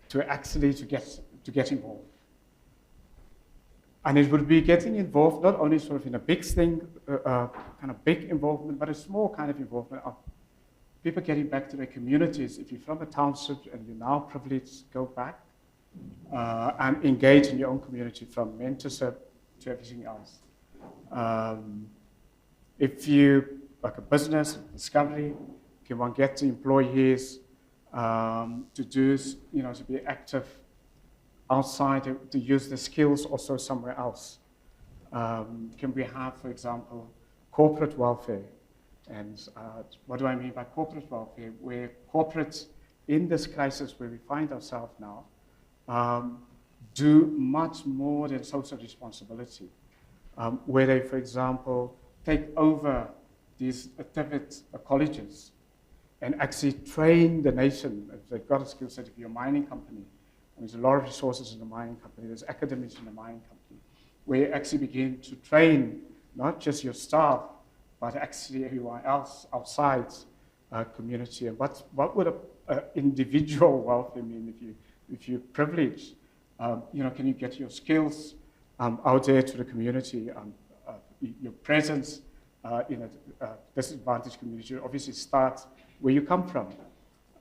to actually to get involved. And it would be getting involved not only sort of in a big thing, kind of big involvement, but a small kind of involvement of people getting back to their communities. If you're from a township and you're now privileged, go back and engage in your own community, from mentorship to everything else. If you, like a business, discovery, can one get the employees to do, you know, to be active outside, to use the skills also somewhere else? Can we have, for example, corporate welfare? And what do I mean by corporate welfare? Where corporates, in this crisis where we find ourselves now, do much more than social responsibility. Where they, for example, take over these activist colleges and actually train the nation. If they've got a skill set, if you're a mining company, and there's a lot of resources in the mining company, there's academics in the mining company, where you actually begin to train not just your staff, but actually everyone else outside community. And what would an individual welfare mean if you're privileged? You know, can you get your skills out there to the community? Your presence in a disadvantaged community obviously starts where you come from,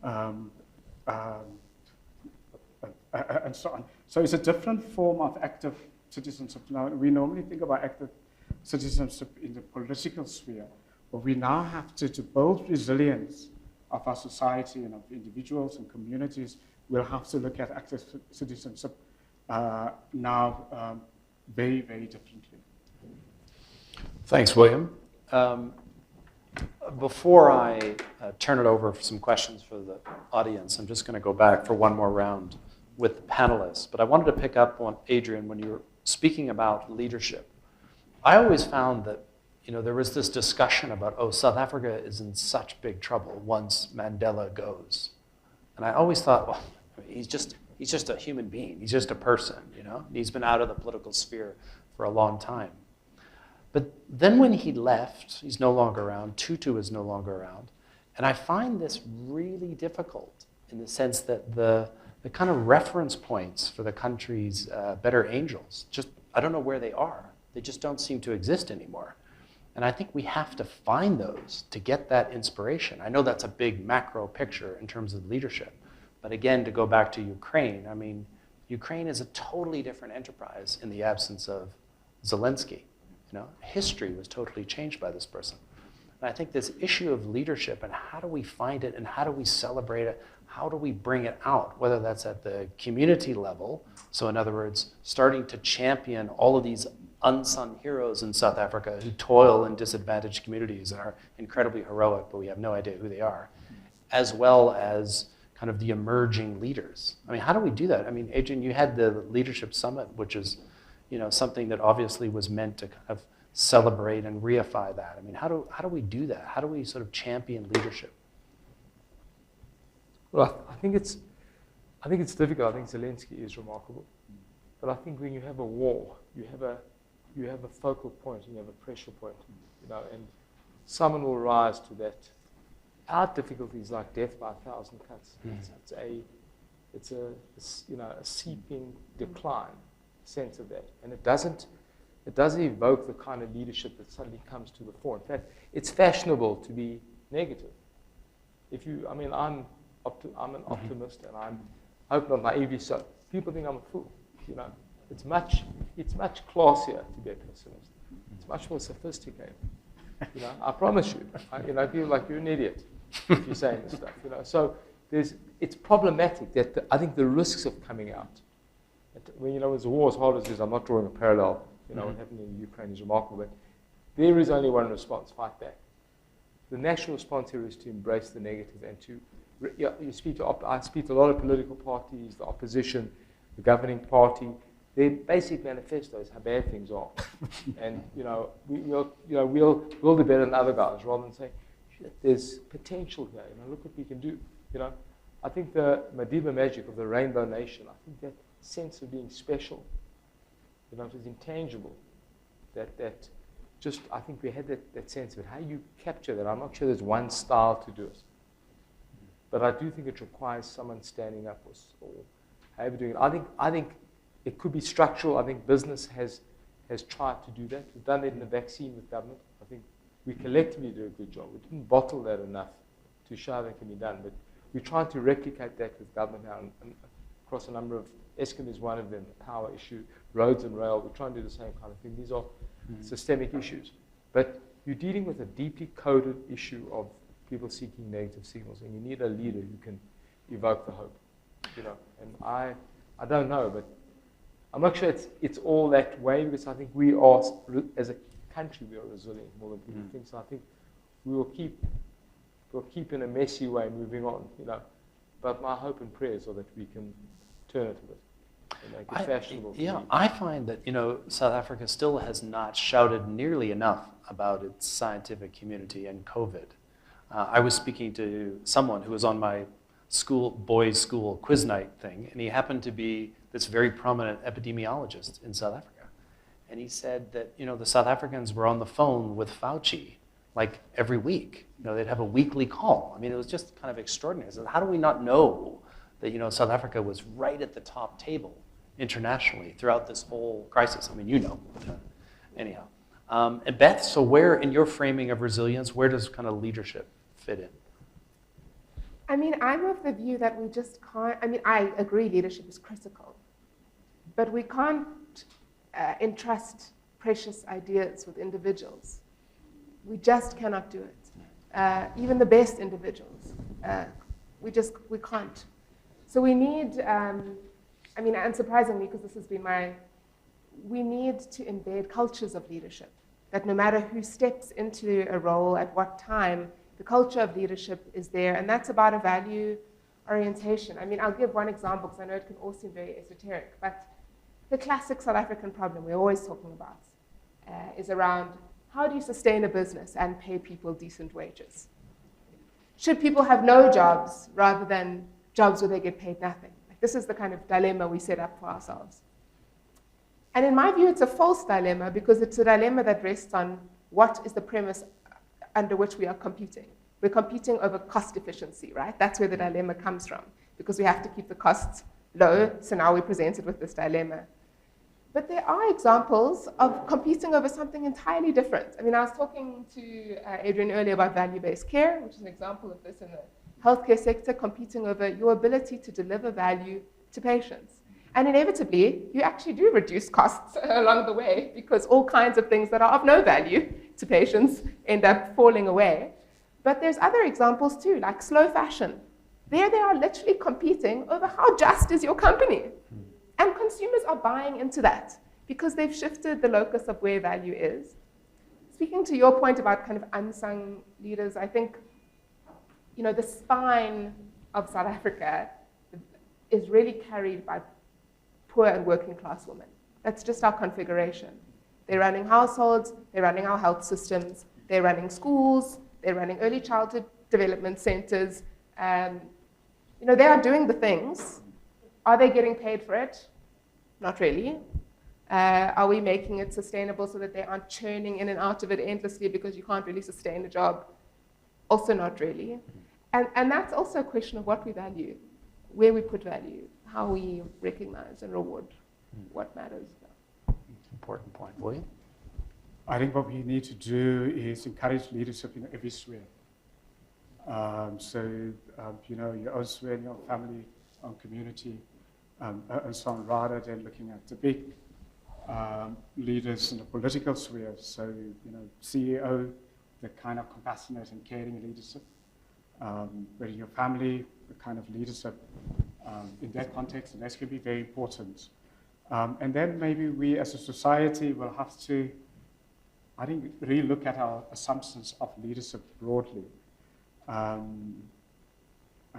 and so on. So it's a different form of active citizenship. Now, we normally think about active citizenship in the political sphere, but we now have to build resilience of our society and of individuals and communities. We'll have to look at active citizenship now very, very differently. Thanks, William. Before I turn it over for some questions for the audience, I'm just going to go back for one more round with the panelists. But I wanted to pick up on, Adrian, when you were speaking about leadership. I always found that, there was this discussion about, oh, South Africa is in such big trouble once Mandela goes. And I always thought, well, he's just a human being. He's just a person, He's been out of the political sphere for a long time. But then when he left, he's no longer around, Tutu is no longer around. And I find this really difficult in the sense that the kind of reference points for the country's better angels, I don't know where they are. They just don't seem to exist anymore. And I think we have to find those to get that inspiration. I know that's a big macro picture in terms of leadership. But again, to go back to Ukraine, Ukraine is a totally different enterprise in the absence of Zelensky. History was totally changed by this person. And I think this issue of leadership and how do we find it and how do we celebrate it, how do we bring it out, whether that's at the community level, so in other words, starting to champion all of these unsung heroes in South Africa who toil in disadvantaged communities and are incredibly heroic, but we have no idea who they are, as well as kind of the emerging leaders. How do we do that? Adrian, you had the Leadership Summit, which is something that obviously was meant to kind of celebrate and reify that. How do we do that? How do we sort of champion leadership? Well, I think it's difficult. I think Zelensky is remarkable, but I think when you have a war, you have a focal point and you have a pressure point, and someone will rise to that. Our difficulty is like death by 1,000 cuts. It's a seeping decline sense of that, and it doesn't evoke the kind of leadership that suddenly comes to the fore. In fact, it's fashionable to be negative. I'm an optimist, and I hope not naively so. People think I'm a fool. It's much classier to be a pessimist. It's much more sophisticated. I promise you. I feel like you're an idiot if you're saying this stuff. So it's problematic that I think the risks of coming out. When as a war as hard as it is, I'm not drawing a parallel. What happened in Ukraine is remarkable, but there is only one response: fight back. The natural response here is to embrace the negative and to. I speak to a lot of political parties, the opposition, the governing party. Their basic manifesto is how bad things are, and we'll do better than other guys, rather than saying, there's potential here. Look what we can do. I think the Madiba magic of the Rainbow Nation. I think that sense of being special. It was intangible. I think we had that sense of it. How you capture that? I'm not sure there's one style to do it. But I do think it requires someone standing up or however doing it. I think it could be structural. I think business has tried to do that. We've done that in the vaccine with government. I think we collectively did a good job. We didn't bottle that enough to show that can be done. But we're trying to replicate that with government now and across a number of, Eskom is one of them, the power issue, roads and rail. We're trying to do the same kind of thing. These are systemic issues. But you're dealing with a deeply coded issue of people seeking negative signals, and you need a leader who can evoke the hope. And I don't know, but I'm not sure it's all that way, because I think we are, as a country, we are resilient more than people think. So I think we'll keep in a messy way moving on. But my hope and prayers are that we can turn it a bit and make it fashionable. I find that South Africa still has not shouted nearly enough about its scientific community and COVID. I was speaking to someone who was on my boys' school quiz night thing, and he happened to be this very prominent epidemiologist in South Africa. And he said that the South Africans were on the phone with Fauci like every week. They'd have a weekly call. It was just kind of extraordinary. So how do we not know that South Africa was right at the top table internationally throughout this whole crisis? Anyhow. And Beth, so where in your framing of resilience, where does kind of leadership fit in? I'm of the view that we just can't, I agree leadership is critical, but we can't entrust precious ideas with individuals. We just cannot do it. Even the best individuals, we can't. So we need, unsurprisingly, because this has been we need to embed cultures of leadership, that no matter who steps into a role at what time, the culture of leadership is there, and that's about a value orientation. I'll give one example, because I know it can all seem very esoteric, but the classic South African problem we're always talking about, is around how do you sustain a business and pay people decent wages? Should people have no jobs rather than jobs where they get paid nothing? Like, this is the kind of dilemma we set up for ourselves. And in my view, it's a false dilemma because it's a dilemma that rests on what is the premise under which we are competing. We're competing over cost efficiency, right? That's where the dilemma comes from, because we have to keep the costs low, so now we're presented with this dilemma. But there are examples of competing over something entirely different. I mean, I was talking to Adrian earlier about value-based care, which is an example of this in the healthcare sector, competing over your ability to deliver value to patients. And inevitably, you actually do reduce costs along the way because all kinds of things that are of no value to patients end up falling away. But there's other examples too, like slow fashion. There they are literally competing over how just is your company. And consumers are buying into that because they've shifted the locus of where value is. Speaking to your point about kind of unsung leaders, I think, you know, the spine of South Africa is really carried by poor and working class women. That's just our configuration. They're running households, they're running our health systems, they're running schools, they're running early childhood development centers. You know, they are doing the things. Are they getting paid for it? Not really. Are we making it sustainable so that they aren't churning in and out of it endlessly because you can't really sustain a job? Also not really. And that's also a question of what we value, where we put value, how we recognize and reward what matters. Important point. William? I think what we need to do is encourage leadership in every sphere. You know, your own sphere, your family, own community, and so on, rather than looking at the big leaders in the political sphere. So, you know, CEO, the kind of compassionate and caring leadership. But in your family, the kind of leadership in that context, and that's going to be very important. And then maybe we as a society will have to, I think, really look at our assumptions of leadership broadly. I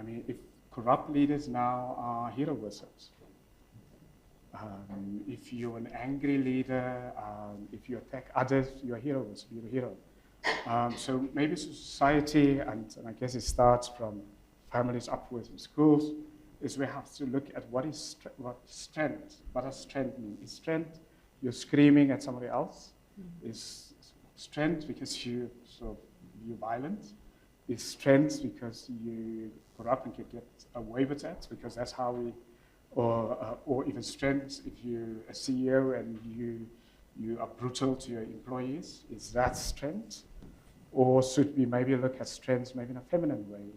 mean, if corrupt leaders now are hero worshippers, if you're an angry leader, if you attack others, you're a hero worshipper, you're a hero. So maybe society, and I guess it starts from families upwards in schools, is we have to look at what is strength. What does strength mean? Is strength you're screaming at somebody else? Is strength because you're violent? Is strength because you corrupt and can get away with that? Because that's how we, or even strength if you're a CEO and you are brutal to your employees. Is that strength? Or should we maybe look at strength maybe in a feminine way?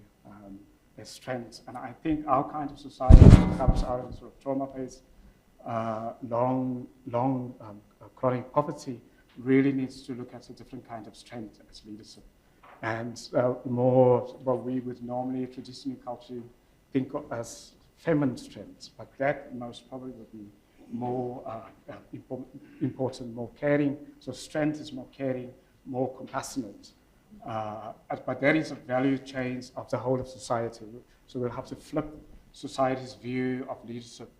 As strength. And I think our kind of society that comes out of sort of trauma-based, long chronic poverty really needs to look at a different kind of strength as leadership. And more what we would normally, traditionally, culturally think of as feminine strengths. But that most probably would be more important, more caring. So strength is more caring, more compassionate. But that is a value change of the whole of society. So we'll have to flip society's view of leadership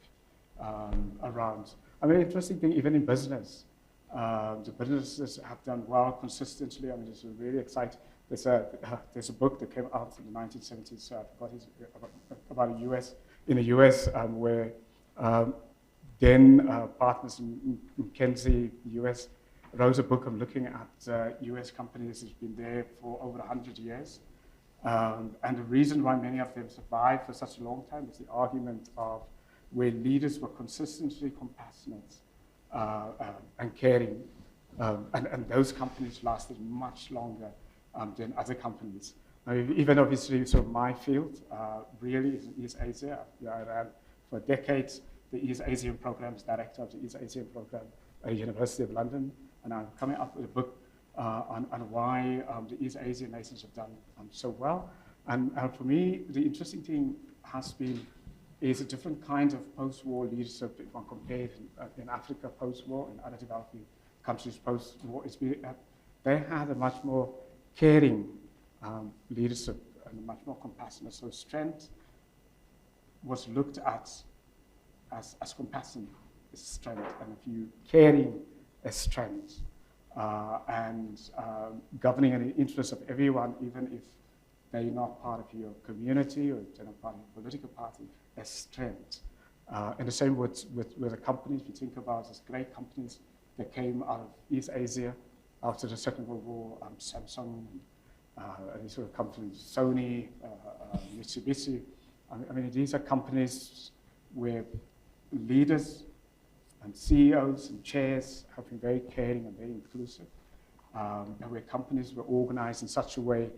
around. I mean, interesting thing, even in business, the businesses have done well consistently. I mean, it's really exciting. There's a book that came out in the 1970s, so I forgot about in the US, where then partners in McKinsey, US, wrote a book on looking at US companies that's been there for over 100 years. And the reason why many of them survived for such a long time was the argument of where leaders were consistently compassionate and caring. And those companies lasted much longer than other companies. Even obviously, so my field really is in East Asia. I ran for decades the East Asian Programs Director of the East Asian Program at the University of London. And I'm coming up with a book on why the East Asian nations have done so well. And for me, the interesting thing has been is a different kind of post-war leadership if one compares in Africa post-war and other developing countries post-war. They had a much more caring leadership and much more compassionate. So strength was looked at as compassion is strength, and if you caring as strength. and governing in the interest of everyone, even if they're not part of your community or they're not part of your political party, as strength. And the same with the companies. If you think about these great companies that came out of East Asia after the Second World War, Samsung, and these sort of companies, Sony, Mitsubishi. I mean, these are companies where leaders and CEOs and chairs have been very caring and very inclusive, and where companies were organized in such a way,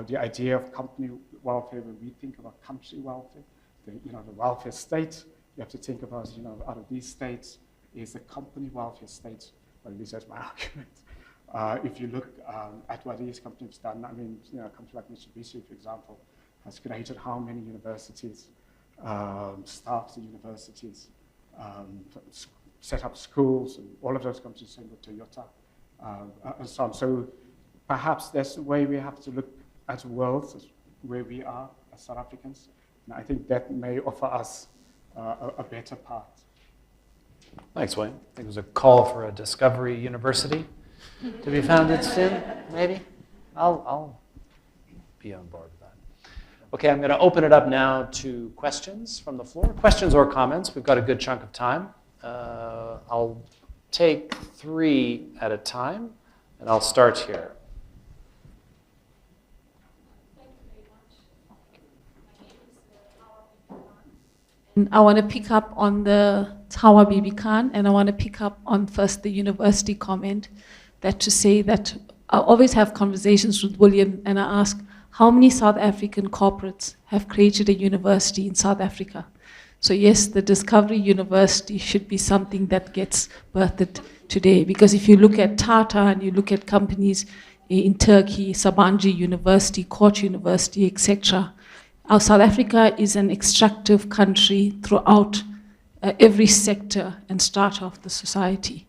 the idea of company welfare, when we think about country welfare, the welfare state, you have to think about, out of these states is the company welfare state, or at least that's my argument. If you look at what these companies have done, I mean, a company like Mitsubishi, for example, has created how many universities, staffs at universities, set up schools, and all of those companies, same with Toyota, and so on. So perhaps that's the way we have to look at the world, where we are as South Africans. And I think that may offer us a better path. Thanks, Wayne. I think it was a call for a Discovery University to be founded soon, maybe. I'll be on board with that. Okay, I'm going to open it up now to questions from the floor. Questions or comments. We've got a good chunk of time. I'll take 3 at a time, and I'll start here. I want to pick up on the Tawa Bibi Khan, and I want to pick up on first the university comment, that to say that I always have conversations with William and I ask, how many South African corporates have created a university in South Africa? So yes, the Discovery University should be something that gets birthed today, because if you look at Tata and you look at companies in Turkey, Sabancı University, Koç University, etc., our South Africa is an extractive country throughout every sector and strata of the society.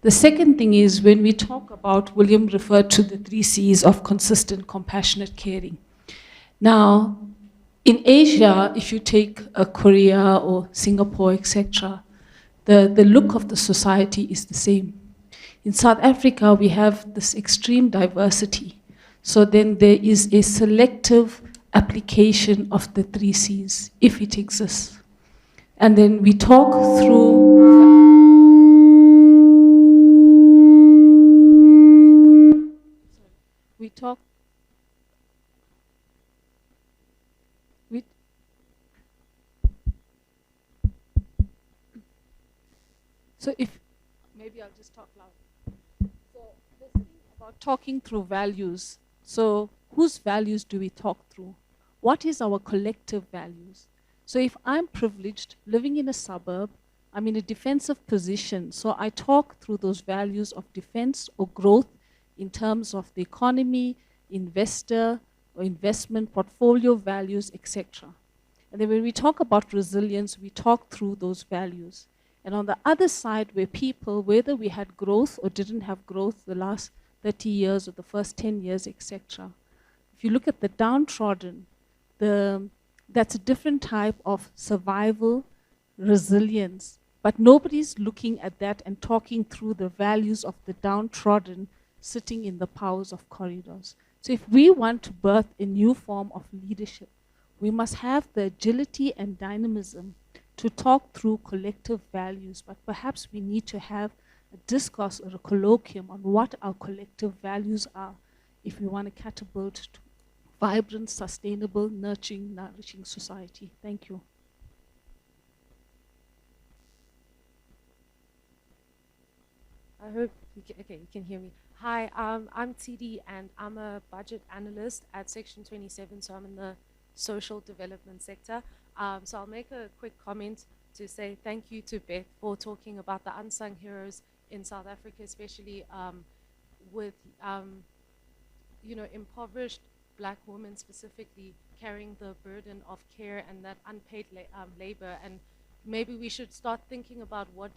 The second thing is, when we talk about, William referred to the 3 C's of consistent, compassionate, caring. Now, in Asia, if you take Korea or Singapore, etc., the look of the society is the same. In South Africa, we have this extreme diversity. So then there is a selective application of the 3 C's, if it exists. And then we talk through... So if, maybe I'll just talk loud. So this thing about talking through values. So whose values do we talk through? What is our collective values? So if I'm privileged, living in a suburb, I'm in a defensive position. So I talk through those values of defense or growth in terms of the economy, investor or investment portfolio values, etc. And then when we talk about resilience, we talk through those values. And on the other side, where people, whether we had growth or didn't have growth the last 30 years or the first 10 years, etc. If you look at the downtrodden, that's a different type of survival, resilience, but nobody's looking at that and talking through the values of the downtrodden sitting in the powers of corridors. So if we want to birth a new form of leadership, we must have the agility and dynamism to talk through collective values, but perhaps we need to have a discourse or a colloquium on what our collective values are if we want to catapult to vibrant, sustainable, nurturing, nourishing society. Thank you. I hope you can hear me. Hi, I'm TD and I'm a budget analyst at Section 27, so I'm in the social development sector. So I'll make a quick comment to say thank you to Beth for talking about the unsung heroes in South Africa, especially with impoverished Black women specifically carrying the burden of care and that unpaid labor. And maybe we should start thinking about what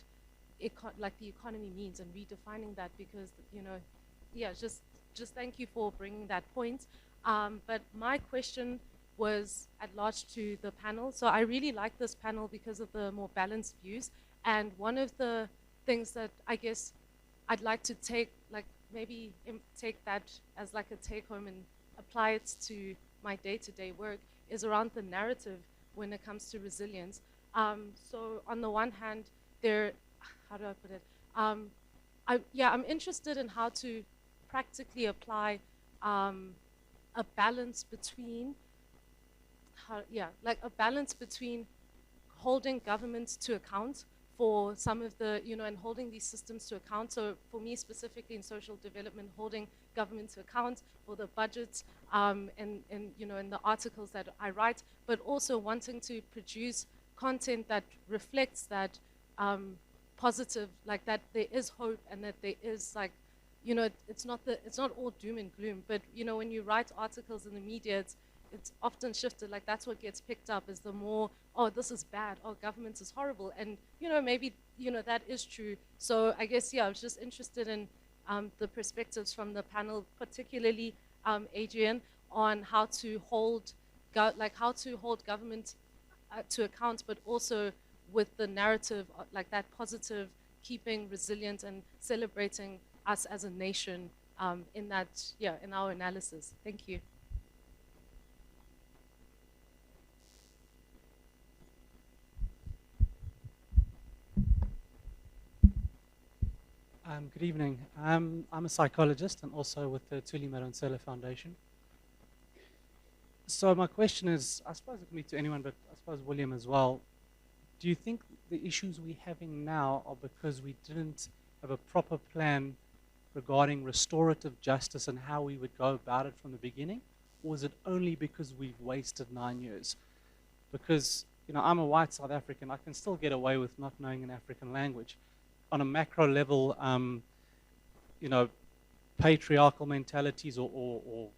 the economy means and redefining that, because just thank you for bringing that point. But my question was at large to the panel. So I really like this panel because of the more balanced views. And one of the things that I guess I'd like to take maybe take that as like a take home and apply it to my day-to-day work, is around the narrative when it comes to resilience. So on the one hand, how do I put it? I'm interested in how to practically apply a balance between, like a balance between holding governments to account for some of the, and holding these systems to account. So for me specifically in social development, holding government to account for the budgets and in the articles that I write, but also wanting to produce content that reflects that positive, like that there is hope and that there is like, it's not all doom and gloom, but when you write articles in the media, it's often shifted, like that's what gets picked up is the more, oh, this is bad, oh, government is horrible, and maybe that is true. So I guess I was just interested in the perspectives from the panel, particularly Adrian, on how to hold government to account, but also with the narrative, like that positive, keeping resilient and celebrating us as a nation in our analysis. Thank you. Good evening. I'm a psychologist and also with the Tuli Madonsela Foundation. So my question is, I suppose it can be to anyone, but I suppose William as well. Do you think the issues we're having now are because we didn't have a proper plan regarding restorative justice and how we would go about it from the beginning? Or is it only because we've wasted 9 years? Because, I'm a white South African, I can still get away with not knowing an African language. On a macro level, patriarchal mentalities or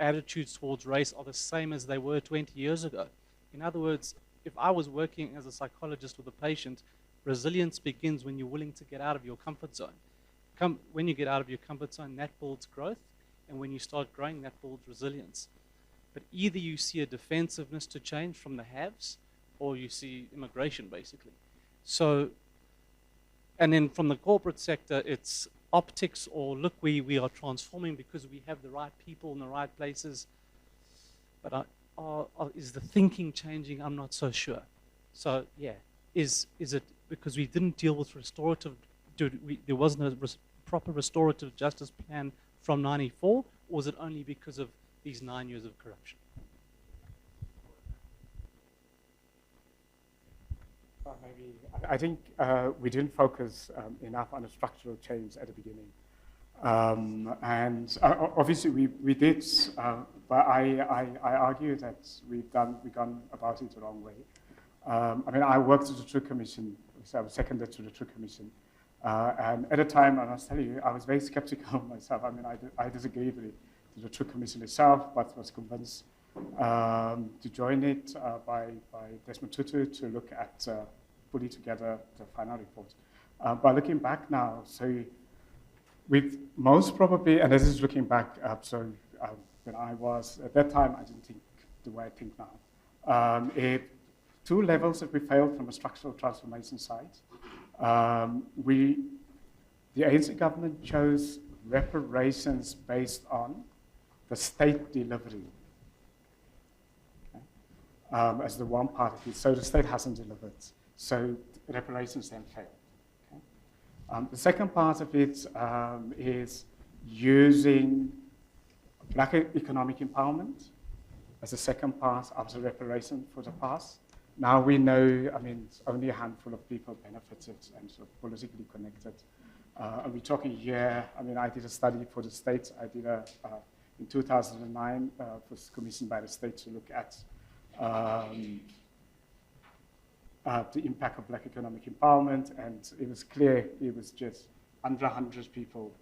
attitudes towards race are the same as they were 20 years ago. In other words, if I was working as a psychologist with a patient, resilience begins when you're willing to get out of your comfort zone. When you get out of your comfort zone, that builds growth, and when you start growing, that builds resilience. But either you see a defensiveness to change from the haves, or you see immigration, basically. So, and then from the corporate sector, it's optics or look, we are transforming because we have the right people in the right places. But is the thinking changing? I'm not so sure. So yeah, is it because we didn't deal with restorative, there wasn't a proper restorative justice plan from '94, or was it only because of these 9 years of corruption? Maybe I think we didn't focus enough on the structural change at the beginning. And obviously we did, but I argue that we've gone about it the wrong way. I worked at the Truth Commission, so I was seconded to the Truth Commission. And at the time, I must tell you, I was very skeptical myself. I disagreed with the Truth Commission itself, but was convinced to join it by Desmond Tutu to look at putting together the final report. But looking back now, so with most probably, and this is looking back, when I was, at that time, I didn't think the way I think now. Two levels that we failed from a structural transformation side. The ANC government chose reparations based on the state delivery as the one part of it. So the state hasn't delivered. So reparations then failed. Okay? The second part of it is using black economic empowerment as the second part of the reparation for the past. Now we know, only a handful of people benefited and sort of politically connected. And we're talking here, I did a study for the states. I did in 2009, was commissioned by the state to look at the impact of black economic empowerment, and it was clear it was just under 100 people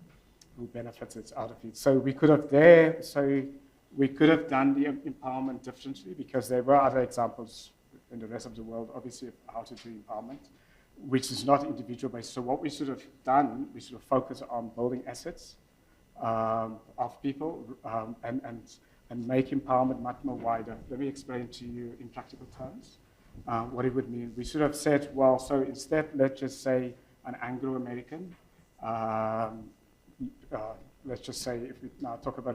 who benefited out of it. So we could have done the empowerment differently, because there were other examples in the rest of the world, obviously, of how to do empowerment, which is not individual based. So what we should have done, we should have focused on building assets of people and make empowerment much more wider. Let me explain to you in practical terms what it would mean. We should have said, well, so instead, let's just say an Anglo-American let's just say, if we now talk about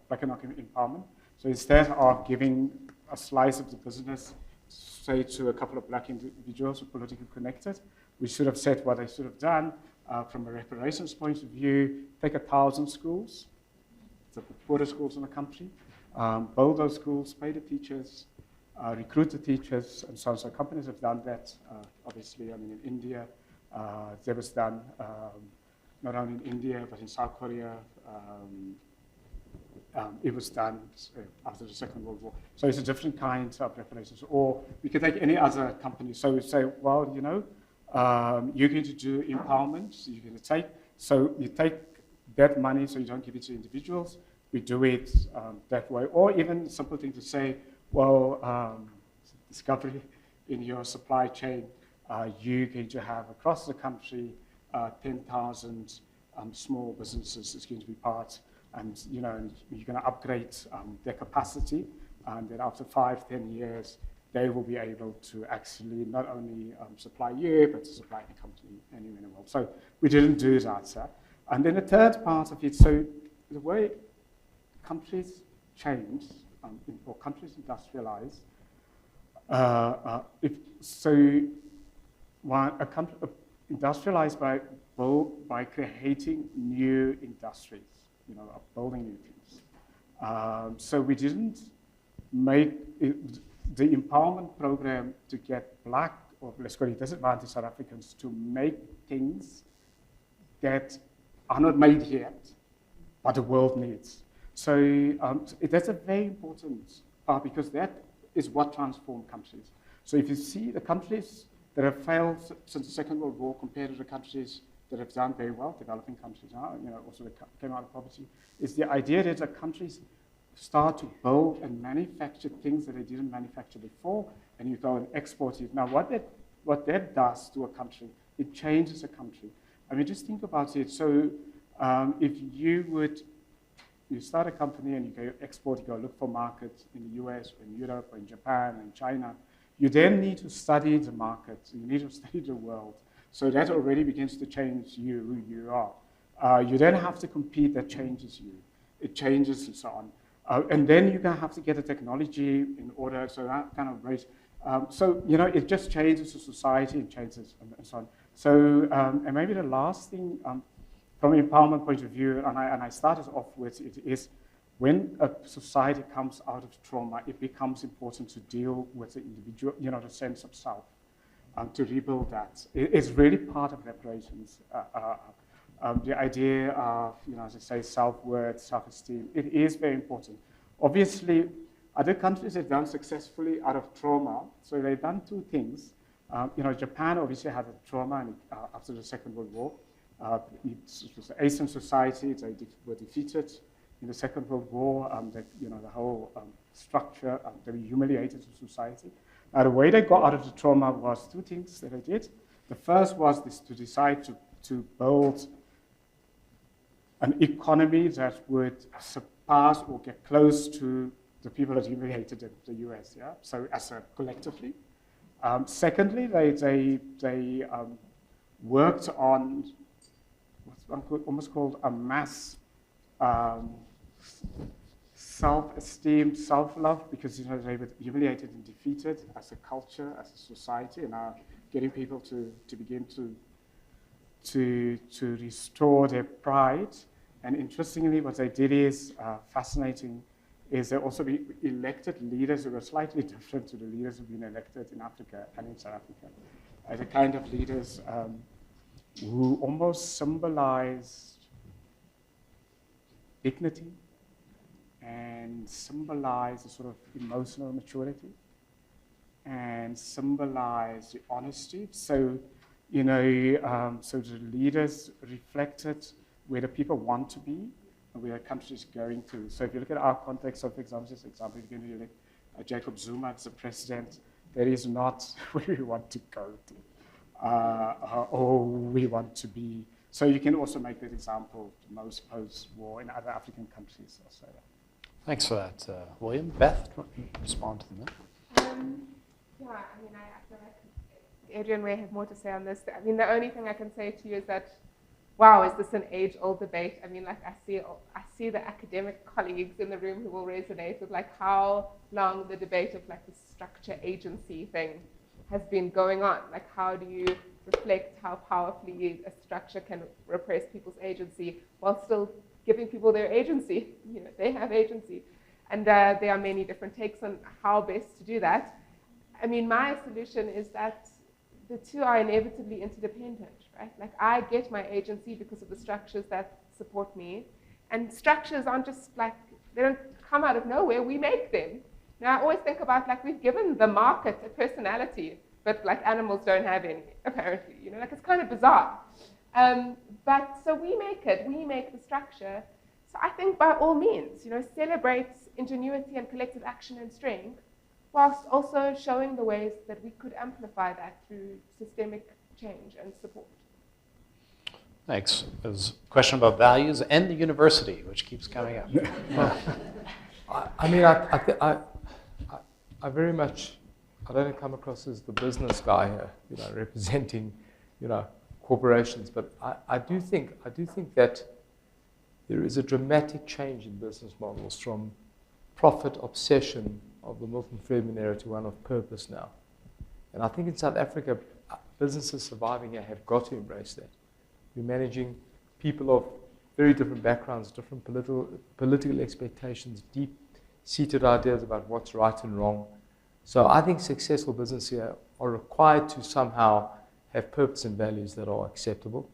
black economic empowerment, so instead of giving a slice of the business, say, to a couple of black individuals who are politically connected, we should have said what they should have done from a reparations point of view. Take 1,000 schools, the poorest schools in the country, build those schools, pay the teachers, recruit the teachers, and so on. So companies have done that, obviously. I mean, in India, that was done not only in India, but in South Korea. It was done after the Second World War. So it's a different kind of reparations. Or we could take any other company. So we say, well, you know, you're going to do empowerment. You're going to take, so you take that money, so you don't give it to individuals. We do it that way. Or even a simple thing to say, well, discovery in your supply chain, you're going to have across the country 10,000 small businesses is going to be part, and you know, and you're going to upgrade their capacity, and then after 5-10 years, they will be able to actually not only supply you, but to supply the company anywhere in the world. So we didn't do that, sir. And then the third part of it, so the way countries change, or countries industrialize, industrialize by creating new industries, you know, building new things. So we didn't make the empowerment program to get black, or let's call it disadvantaged South Africans, to make things that are not made yet, but the world needs. So that's a very important part, because that is what transformed countries. So if you see the countries that have failed since the Second World War compared to the countries that have done very well, developing countries now, you know, also that came out of poverty, is the idea that the countries start to build and manufacture things that they didn't manufacture before, and you go and export it. Now, what that does to a country, it changes a country. I mean, just think about it. So if you start a company and you go export, you go look for markets in the US, or in Europe, or in Japan, and China, you then need to study the market. You need to study the world. So that already begins to change you, who you are. You then have to compete, that changes you. It changes and so on. And then you're going to have to get the technology in order, so that kind of rate. So, you know, it just changes the society, and changes and so on. So, and maybe the last thing, from an empowerment point of view, and I started off with it, is when a society comes out of trauma, it becomes important to deal with the individual, you know, the sense of self, to rebuild that. It's really part of reparations. The idea of, you know, as I say, self-worth, self-esteem, it is very important. Obviously, other countries have done successfully out of trauma, so they've done two things. You know, Japan obviously had a trauma after the Second World War. It was an Asian society, they were defeated in the Second World War. You know, the whole structure, they were humiliated in society. Now, the way they got out of the trauma was two things that they did. The first was this, to decide to build an economy that would surpass or get close to the people that humiliated the US, yeah? So as a collectively. Secondly, they worked on what's almost called a mass self-esteem, self-love, because, you know, they were humiliated and defeated as a culture, as a society, and now getting people to begin to restore their pride. And interestingly, what they did is fascinating, is they also elected leaders who were slightly different to the leaders who've been elected in Africa and in South Africa. The kind of leaders who almost symbolized dignity and symbolized a sort of emotional maturity and symbolized the honesty. So, you know, so the leaders reflected where the people want to be and where the country is going to. So if you look at our context, so for example, you're going to elect Jacob Zuma as the president, that is not where we want to go to, or we want to be. So you can also make that example, most post-war in other African countries also. Thanks for that, William. Beth, do you want to respond to that? Yeah, I mean, I feel like Adrian may have more to say on this. I mean, the only thing I can say to you is that wow, is this an age-old debate? I mean, like I see the academic colleagues in the room who will resonate with like how long the debate of like the structure agency thing has been going on. Like, how do you reflect how powerfully a structure can repress people's agency while still giving people their agency? You know, they have agency. And there are many different takes on how best to do that. I mean, my solution is that the two are inevitably interdependent, right? Like, I get my agency because of the structures that support me. And structures aren't just like, they don't come out of nowhere, we make them. Now, I always think about, like, we've given the market a personality, but like animals don't have any, apparently. You know, like, it's kind of bizarre. But so we make it, we make the structure. So I think by all means, you know, celebrate ingenuity and collective action and strength, whilst also showing the ways that we could amplify that through systemic change and support. Thanks. There's a question about values and the university, which keeps coming up. I mean, I very much, I don't come across as the business guy here, you know, representing, you know, corporations, but I do think that there is a dramatic change in business models from profit obsession of the Milton Friedman era to one of purpose now. And I think in South Africa, businesses surviving here have got to embrace that. We're managing people of very different backgrounds, different political expectations, deep-seated ideas about what's right and wrong. So I think successful businesses here are required to somehow have purpose and values that are acceptable.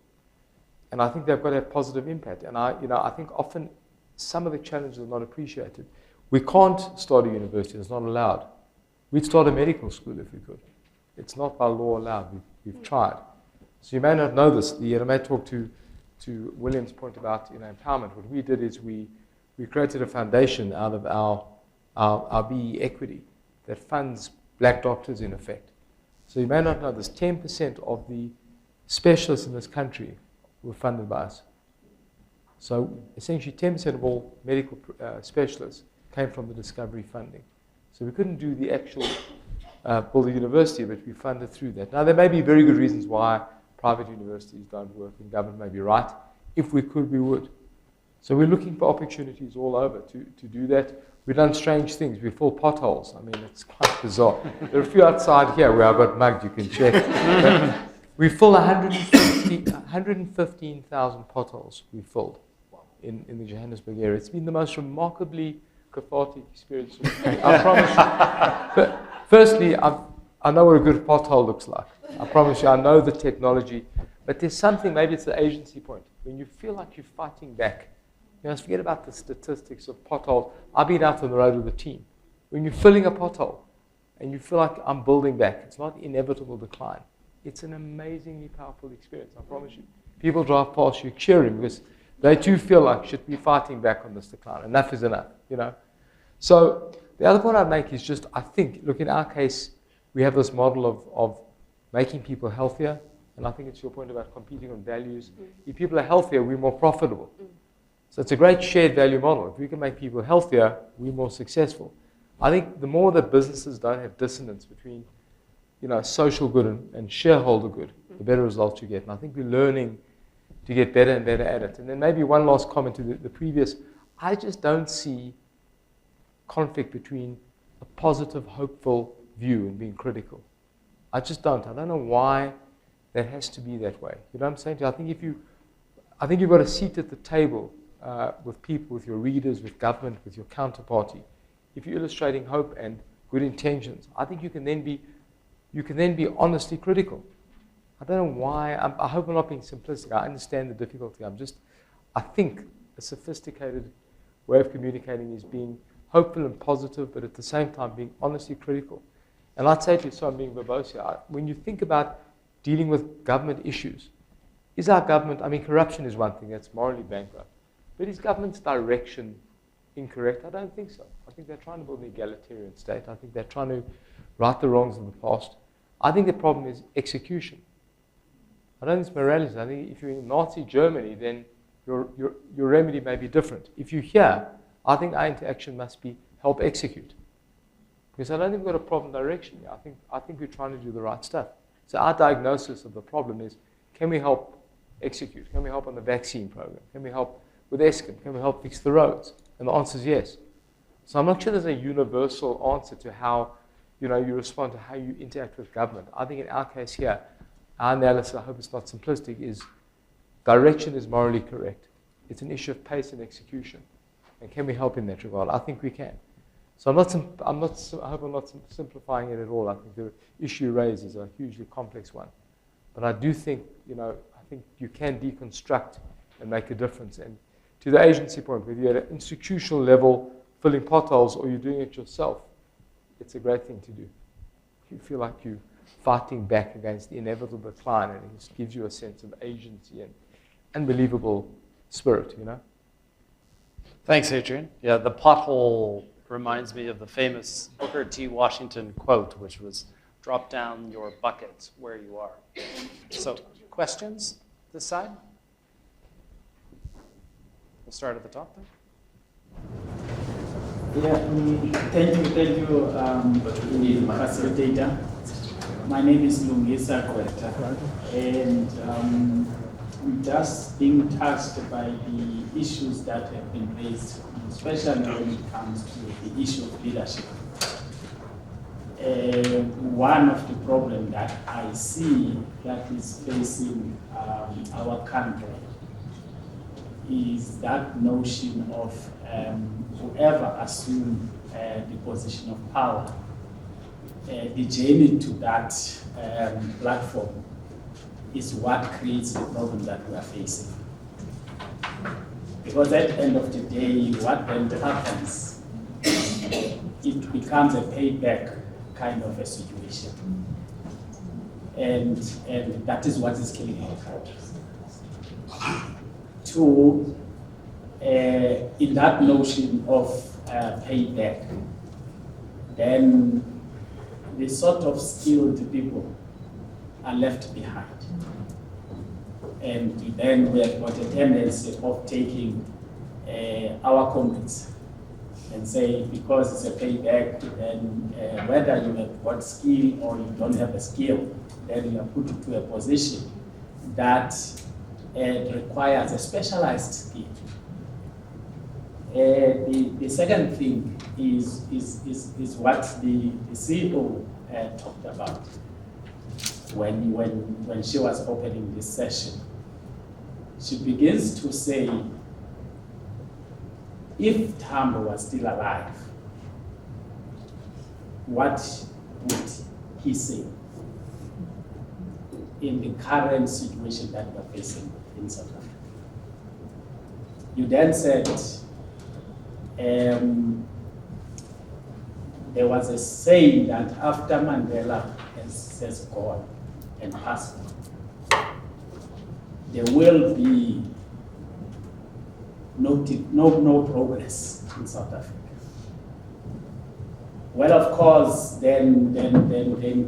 And I think they've got to have positive impact. And I think often some of the challenges are not appreciated. We can't start a university, it's not allowed. We'd start a medical school if we could. It's not by law allowed, we've tried. So you may not know this, I may talk to William's point about, you know, empowerment. What we did is we created a foundation out of our BE equity that funds black doctors in effect. So you may not know this, 10% of the specialists in this country were funded by us. So essentially 10% of all medical specialists came from the discovery funding. So we couldn't do the actual build a university, but we funded through that. Now there may be very good reasons why private universities don't work, and government may be right. If we could, we would. So we're looking for opportunities all over to do that. We've done strange things. We fill potholes. I mean, it's quite bizarre. There are a few outside here where I got mugged, you can check. We fill 115,000 potholes we filled in the Johannesburg area. It's been the most remarkably cathartic experience. I promise you. But firstly, I know what a good pothole looks like. I promise you, I know the technology. But there's something, maybe it's the agency point, when you feel like you're fighting back. You know, forget about the statistics of potholes. I've been out on the road with a team. When you're filling a pothole and you feel like I'm building back, it's not inevitable decline. It's an amazingly powerful experience, I promise you. People drive past you cheering because they too feel like should be fighting back on this decline. Enough is enough, you know. So the other point I'd make is just, I think, look, in our case, we have this model of making people healthier, and I think it's your point about competing on values. If people are healthier, we're more profitable. So it's a great shared value model. If we can make people healthier, we're more successful. I think the more that businesses don't have dissonance between, you know, social good and shareholder good, the better results you get. And I think we're learning to get better and better at it. And then maybe one last comment to the previous. I just don't see conflict between a positive, hopeful view and being critical. I just don't. I don't know why that has to be that way. You know what I'm saying? I think you've got a seat at the table with people, with your readers, with government, with your counterparty. If you're illustrating hope and good intentions, I think you can then be honestly critical. I don't know why. I hope I'm not being simplistic. I understand the difficulty. I think a sophisticated way of communicating is being hopeful and positive, but at the same time being honestly critical. And I'd say to you, so I'm being verbose here, when you think about dealing with government issues, is our government, I mean, corruption is one thing, that's morally bankrupt. But is government's direction incorrect? I don't think so. I think they're trying to build an egalitarian state. I think they're trying to right the wrongs of the past. I think the problem is execution. I don't think it's morality. I think if you're in Nazi Germany, then your remedy may be different. If you're here, I think our interaction must be help execute. Because I don't think we've got a problem direction here. I think we're trying to do the right stuff. So our diagnosis of the problem is, can we help execute? Can we help on the vaccine program? Can we help with Eskom? Can we help fix the roads? And the answer is yes. So I'm not sure there's a universal answer to how you respond to how you interact with government. I think in our case here, our analysis, I hope it's not simplistic, is direction is morally correct. It's an issue of pace and execution. And can we help in that regard? I think we can. So I hope I'm not simplifying it at all. I think the issue raised is a hugely complex one. But I do think, I think you can deconstruct and make a difference. And to the agency point, whether you're at an institutional level filling potholes or you're doing it yourself, it's a great thing to do. You feel like you're fighting back against the inevitable decline, and it just gives you a sense of agency and unbelievable spirit, Thanks, Adrian. Yeah, the pothole reminds me of the famous Booker T. Washington quote, which was, drop down your bucket where you are. So, questions this side? We'll start at the top then. Yeah, thank you, facilitator. My name is Lungisa Kweta, and I'm just being touched by the issues that have been raised, especially when it comes to the issue of leadership. One of the problems that I see that is facing our country is that notion of whoever assumes the position of power, the journey to that platform is what creates the problem that we are facing. Because at the end of the day, what then happens, it becomes a payback kind of a situation. And that is what is killing our country. Two, in that notion of payback, then the sort of skilled people are left behind. And then we have got a tendency of taking our comments and say, because it's a payback, then whether you have got skill or you don't have a skill, then you are put into a position that requires a specialized skill. The second thing is what the CEO talked about when she was opening this session. She begins to say, if Tambo was still alive, what would he say in the current situation that we're facing in South Africa? You then said, there was a saying that after Mandela has gone and passed, there will be no progress in South Africa. Well, of course, then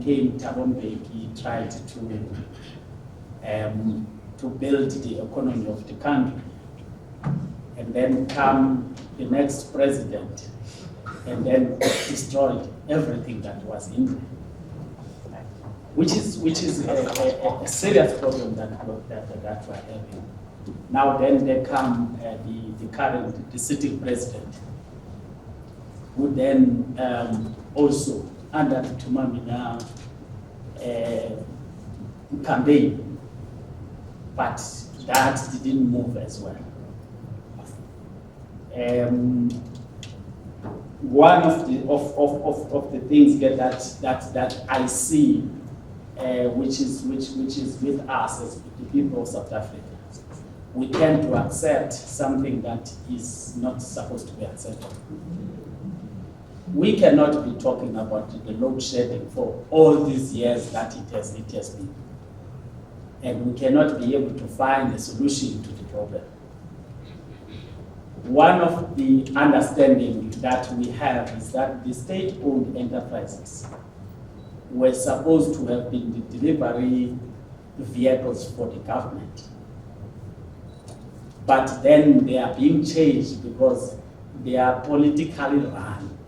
came Thabo Mbeki, tried to build the economy of the country, and then come the next president, and then destroyed everything that was in there. Which is a serious problem that we're having. Now then they come the sitting president, who then also under the Tumamina campaign, but that didn't move as well. One of the things that I see, which is with us as the people of South Africa, we tend to accept something that is not supposed to be accepted. We cannot be talking about the load shedding for all these years that it has been, and we cannot be able to find a solution to the problem. One of the understanding that we have is that the state-owned enterprises were supposed to have been the delivery vehicles for the government. But then they are being changed because they are politically run.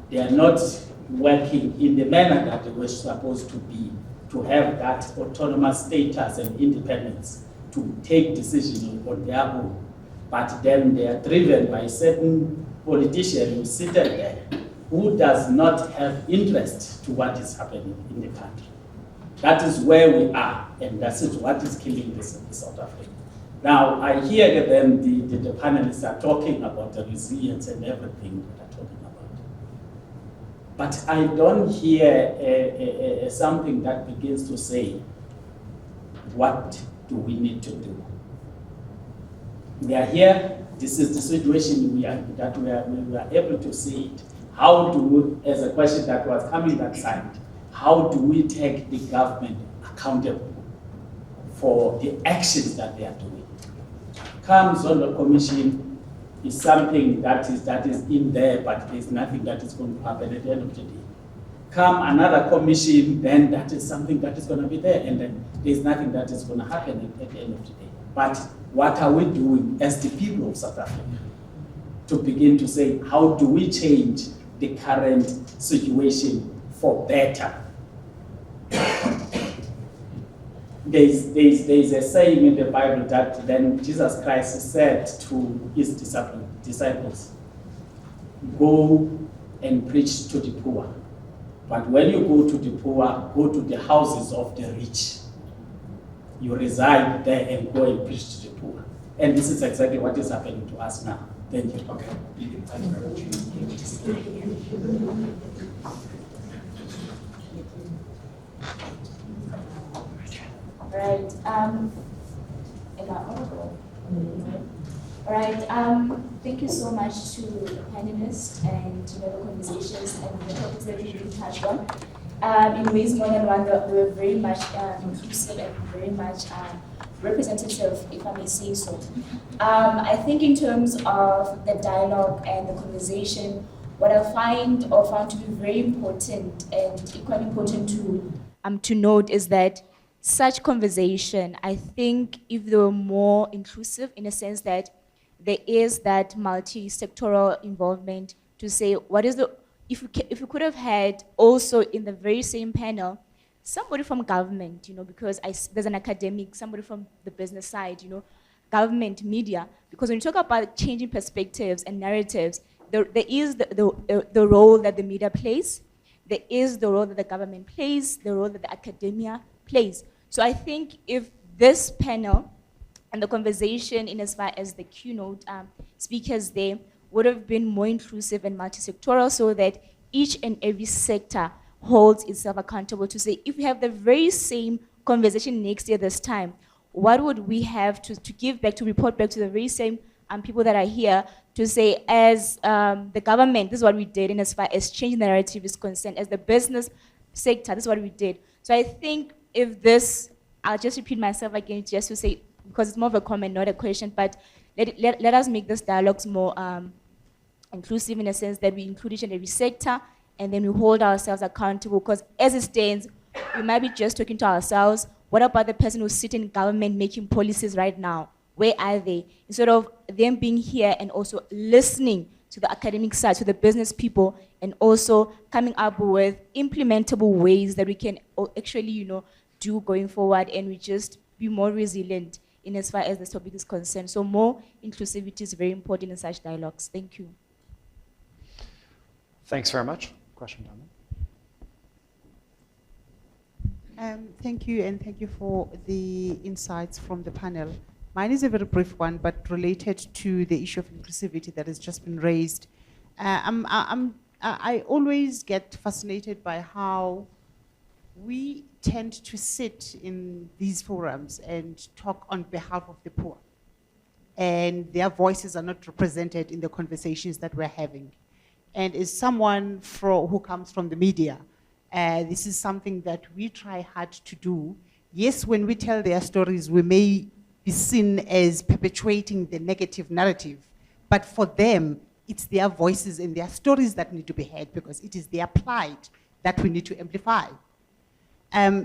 They are not working in the manner that they were supposed to be. to have that autonomous status and independence to take decisions on their own. But then they are driven by certain politician who seated there who does not have interest to what is happening in the country. That is where we are, and that is what is killing this in South Africa. Now, I hear that then the panelists are talking about the resilience and everything that they're talking about. But I don't hear something that begins to say, what do we need to do? We are here, this is the situation we are able to see it. How do we, as a question that was coming that side, how do we take the government accountable for the actions that they are doing? Comes on the commission is something that is in there, but there's nothing that is going to happen at the end of the day. Come another commission, then that is something that is going to be there, and then there's nothing that is going to happen at the end of the day. But what are we doing as the people of South Africa to begin to say, how do we change the current situation for better? There's a saying in the Bible that then Jesus Christ said to his disciples, go and preach to the poor. But when you go to the poor, go to the houses of the rich. You reside there and go and preach to the poor. And this is exactly what is happening to us now. Thank you. Okay. Thank you very much. Right. Am I audible? All right. Thank you so much to the panelists and the conversations and the topics that we really touched on. In ways more than one, they were very much inclusive and very much representative, if I may say so. I think in terms of the dialogue and the conversation, what I found to be very important and equally important to note is that such conversation, I think if they were more inclusive in a sense that there is that multi-sectoral involvement to say what is the, if we could have had also in the very same panel, somebody from government, because there's an academic, somebody from the business side, government, media, because when you talk about changing perspectives and narratives, there is the role that the media plays, there is the role that the government plays, the role that the academia plays. So I think if this panel and the conversation in as far as the keynote speakers there would have been more inclusive and multi-sectoral so that each and every sector holds itself accountable to say, if we have the very same conversation next year this time, what would we have to give back, to report back to the very same people that are here to say, as the government, this is what we did, and as far as changing the narrative is concerned, as the business sector, this is what we did. So I think if this, I'll just repeat myself again just to say, because it's more of a comment, not a question, but let us make this dialogues more inclusive in a sense that we include each and every sector, and then we hold ourselves accountable, because as it stands, we might be just talking to ourselves. What about the person who's sitting in government making policies right now? Where are they? Instead of them being here and also listening to the academic side, to the business people, and also coming up with implementable ways that we can actually, do going forward, and we just be more resilient in as far as this topic is concerned. So more inclusivity is very important in such dialogues. Thank you. Thanks very much. Question down there. Thank you, and thank you for the insights from the panel. Mine is a very brief one, but related to the issue of inclusivity that has just been raised. I always get fascinated by how we tend to sit in these forums and talk on behalf of the poor, and their voices are not represented in the conversations that we're having. And as someone who comes from the media, this is something that we try hard to do. Yes, when we tell their stories, we may be seen as perpetuating the negative narrative, but for them, it's their voices and their stories that need to be heard, because it is their plight that we need to amplify.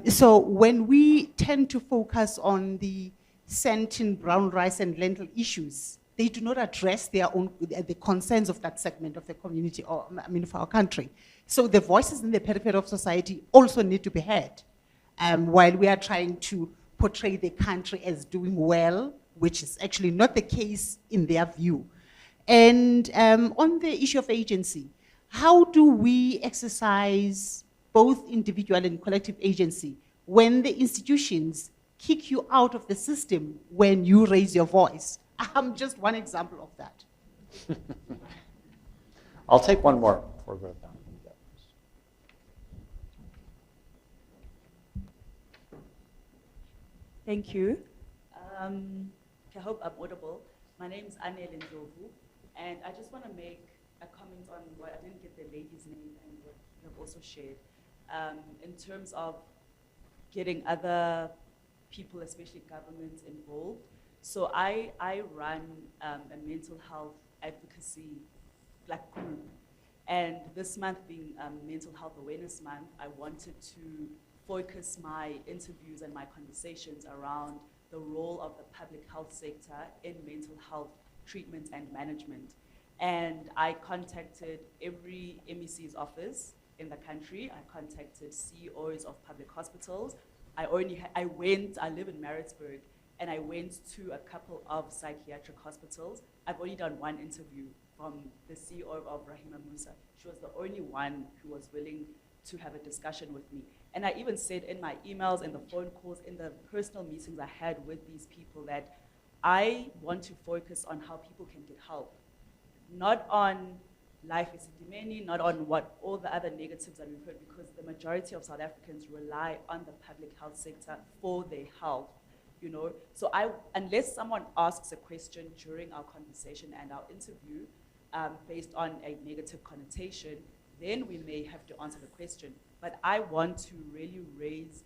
So when we tend to focus on the Centene, brown rice, and lentil issues, they do not address their own, the concerns of that segment of the community, of our country. So the voices in the periphery of society also need to be heard. while we are trying to portray the country as doing well, which is actually not the case in their view. And on the issue of agency, how do we exercise both individual and collective agency when the institutions kick you out of the system when you raise your voice? I'm just one example of that. I'll take one more before we go down. Thank you. I hope I'm audible. My name is Anel Ndlovu, and I just want to make a comment on what I didn't get the lady's name and what you have also shared in terms of getting other people, especially governments, involved. So I run a mental health advocacy group, and this month being Mental Health Awareness Month, I wanted to focus my interviews and my conversations around the role of the public health sector in mental health treatment and management. And I contacted every MEC's office in the country. I contacted CEOs of public hospitals. I live in Maritzburg, and I went to a couple of psychiatric hospitals. I've only done one interview from the CEO of Rahima Musa. She was the only one who was willing to have a discussion with me. And I even said in my emails and the phone calls, in the personal meetings I had with these people, that I want to focus on how people can get help, not on life is dimini, not on what all the other negatives that we've heard, because the majority of South Africans rely on the public health sector for their health. You know, so unless someone asks a question during our conversation and our interview based on a negative connotation, then we may have to answer the question. But I want to really raise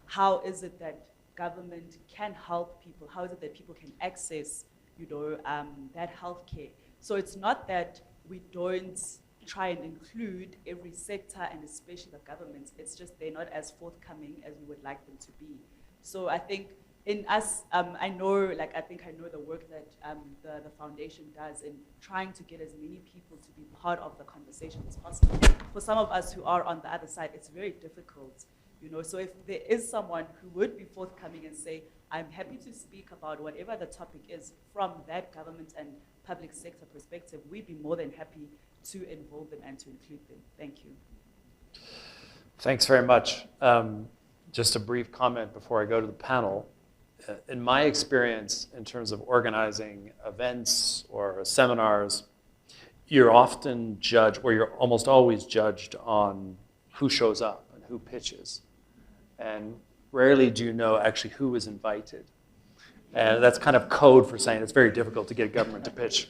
how is it that government can help people? How is it that people can access, that health care? So it's not that we don't try and include every sector, and especially the governments. It's just they're not as forthcoming as we would like them to be. So I think in us, I know the work that the foundation does in trying to get as many people to be part of the conversation as possible. For some of us who are on the other side, it's very difficult, So if there is someone who would be forthcoming and say, I'm happy to speak about whatever the topic is from that government and public sector perspective, we'd be more than happy to involve them and to include them. Thank you. Thanks very much. Just a brief comment before I go to the panel. In my experience, in terms of organizing events or seminars, you're often judged, or you're almost always judged on who shows up and who pitches. And rarely do you know actually who is invited. And that's kind of code for saying it's very difficult to get government to pitch.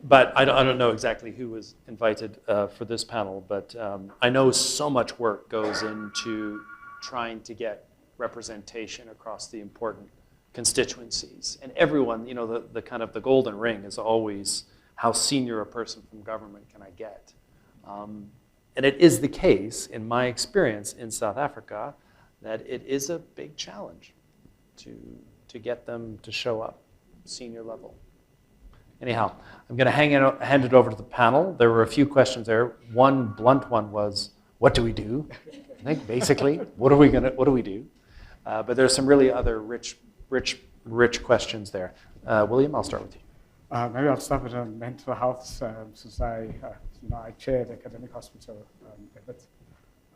But I don't know exactly who was invited for this panel, but I know so much work goes into trying to get representation across the important constituencies. And everyone, the kind of the golden ring is always how senior a person from government can I get? And it is the case, in my experience in South Africa, that it is a big challenge to get them to show up, senior level. Anyhow, I'm going to hand it over to the panel. There were a few questions there. One blunt one was, what do we do? I think basically, what do we do? But there's some really other rich questions there. William, I'll start with you. Maybe I'll start with mental health, since I chair the academic hospital a bit.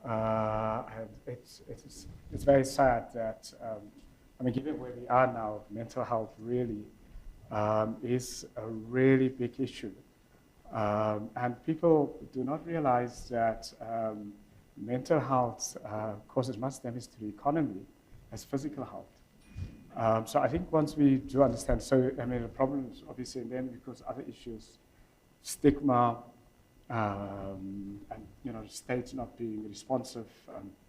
And it's very sad that, given where we are now, mental health really is a really big issue. And people do not realize that mental health causes much damage to the economy as physical health. So I think once we do understand, the problem is obviously then because other issues, stigma, and the state not being responsive,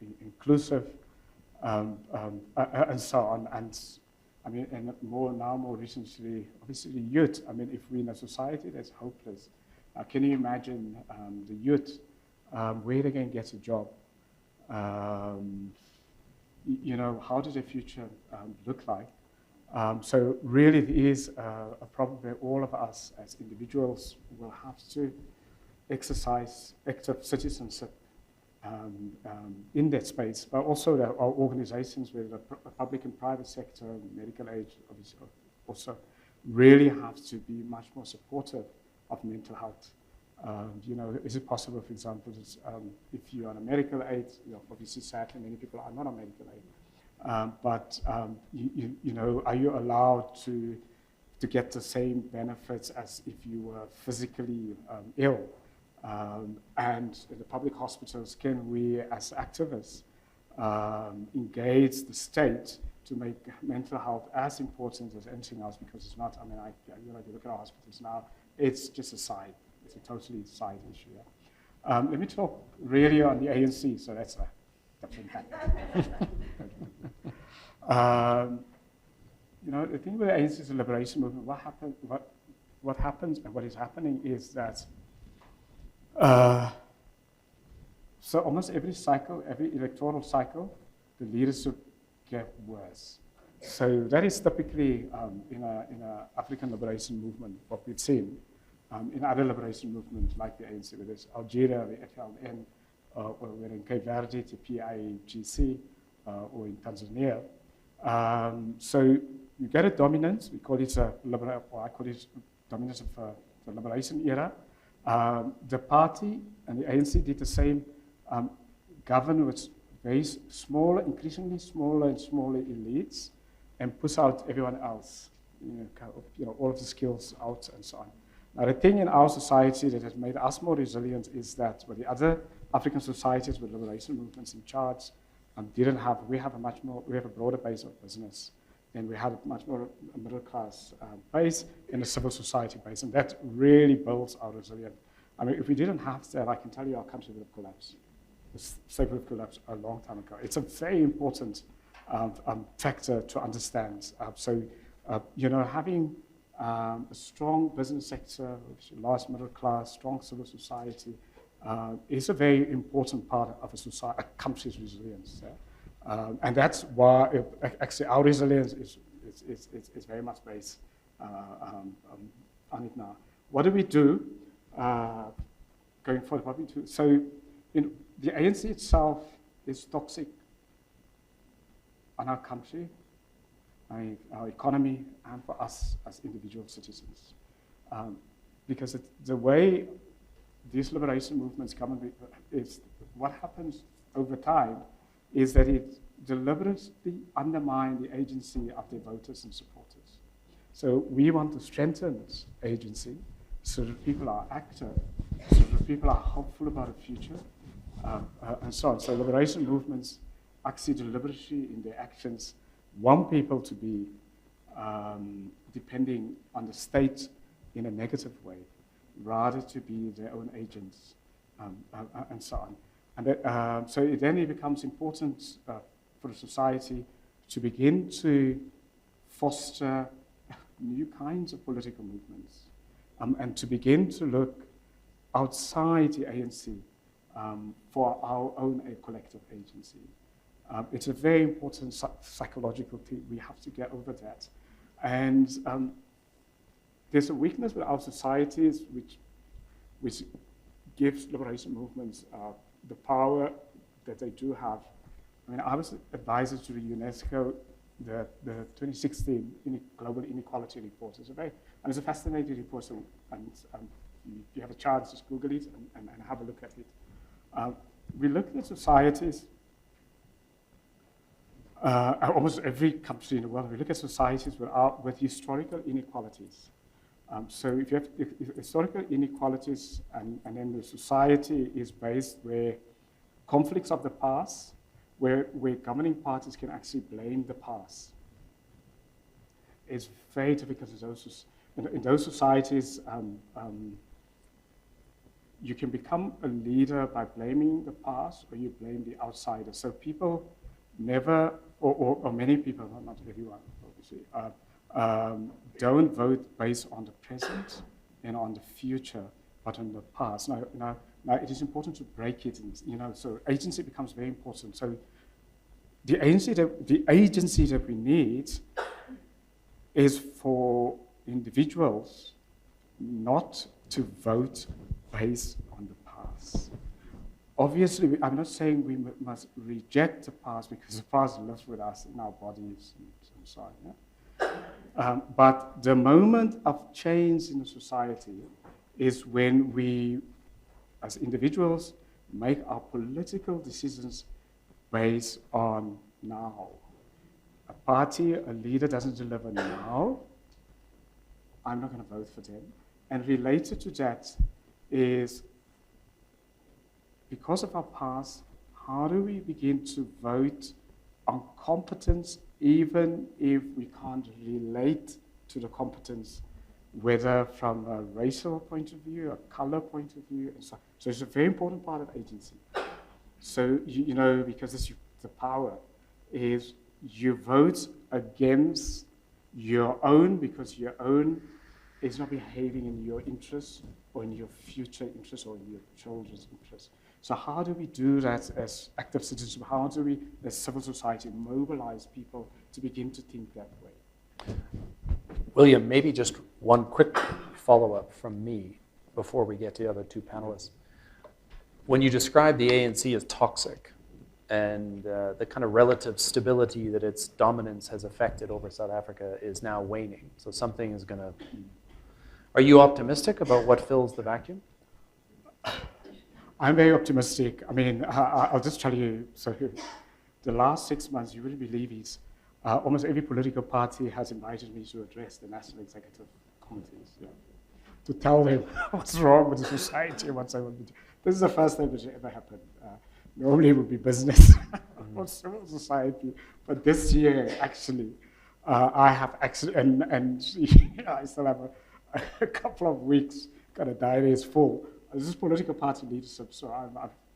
being inclusive, and so on. And more recently, obviously the youth. If we're in a society that's hopeless, can you imagine the youth where they can get a job? How does the future look like? So really it is a problem where all of us as individuals will have to exercise active citizenship in that space, but also there are organizations where the public and private sector, medical aid, obviously, also really have to be much more supportive of mental health. Is it possible, for example, if you're on a medical aid, obviously sadly many people are not on medical aid, but are you allowed to get the same benefits as if you were physically ill? And in the public hospitals, can we as activists engage the state to make mental health as important as anything else? Because it's not, you look at our hospitals now, it's just a side. It's a totally side issue. Yeah? Let me talk really on the ANC, so that's a different thing. The thing with the ANC is the liberation movement. What happens and what is happening is that so almost every cycle, every electoral cycle, the leadership get worse. So that is typically in a African liberation movement what we've seen. In other liberation movements like the ANC, whether it's Algeria, the FLN, or we're in Cape Verde, the PIGC, or in Tanzania. So you get a dominance. We call it I call it dominance of the liberation era. The party and the ANC did the same, govern with very small, increasingly smaller and smaller elites, and push out everyone else, all of the skills out and so on. Now, the thing in our society that has made us more resilient is that with the other African societies with liberation movements in charge, we have a broader base of business, and we had a much more middle class base and a civil society base, and that really builds our resilience. If we didn't have that, I can tell you our country would have collapsed. The state would have collapsed a long time ago. It's a very important factor to understand. Having a strong business sector, large middle class, strong civil society is a very important part of a country's resilience. And that's why actually our resilience is very much based on it now. What do we do going forward? What we do? So the ANC itself is toxic on our country, our economy, and for us as individual citizens. Because the way these liberation movements come is what happens over time is that it deliberately undermines the agency of their voters and supporters. So we want to strengthen this agency so that people are active, so that people are hopeful about the future, and so on. So liberation movements actually deliberately in their actions want people to be depending on the state in a negative way, rather to be their own agents, and so on. And that, so then it becomes important for the society to begin to foster new kinds of political movements, and to begin to look outside the ANC for our own collective agency. It's a very important psychological thing. We have to get over that. And there's a weakness with our societies which gives liberation movements the power that they do have. I was advisor to the UNESCO, the 2016 Global Inequality Report. It's a fascinating report, so if you have a chance, just Google it and have a look at it. We looked at societies, almost every country in the world, we look at societies with historical inequalities. So if you have historical inequalities and then the society is based where conflicts of the past, where governing parties can actually blame the past, it's very difficult in those societies. You can become a leader by blaming the past, or you blame the outsider. So people never, or many people, not everyone, obviously, don't vote based on the present and on the future, but on the past. Now it is important to break it, so agency becomes very important. So the agency that we need is for individuals not to vote based on the past, obviously, I'm not saying we must reject the past because the past lives with us in our bodies and so on. Yeah? But the moment of change in the society is when we, as individuals, make our political decisions based on now. A party, a leader doesn't deliver now, I'm not going to vote for them. And related to that is, because of our past, how do we begin to vote on competence even if we can't relate to the competence, whether from a racial point of view, a color point of view, and so on. So it's a very important part of agency. So, you know, because the power is you vote against your own because your own is not behaving in your interests or in your future interests or in your children's interests. So how do we do that as active citizens? How do we, as civil society, mobilize people to begin to think that way? William, maybe just one quick follow-up from me before we get to the other two panelists. When you describe the ANC as toxic and the kind of relative stability that its dominance has affected over South Africa is now waning, so something is going to... Are you optimistic about what fills the vacuum? I'm very optimistic. I mean, I'll just tell you, so the last 6 months, you wouldn't believe it, almost every political party has invited me to address the National Executive Committees, to tell them what's wrong with the society and what's going on. This is the first time it ever happened. Normally it would be business or civil society, but this year, actually, I have actually, and I still have a couple of weeks, got a diary is full. This is political party leadership, so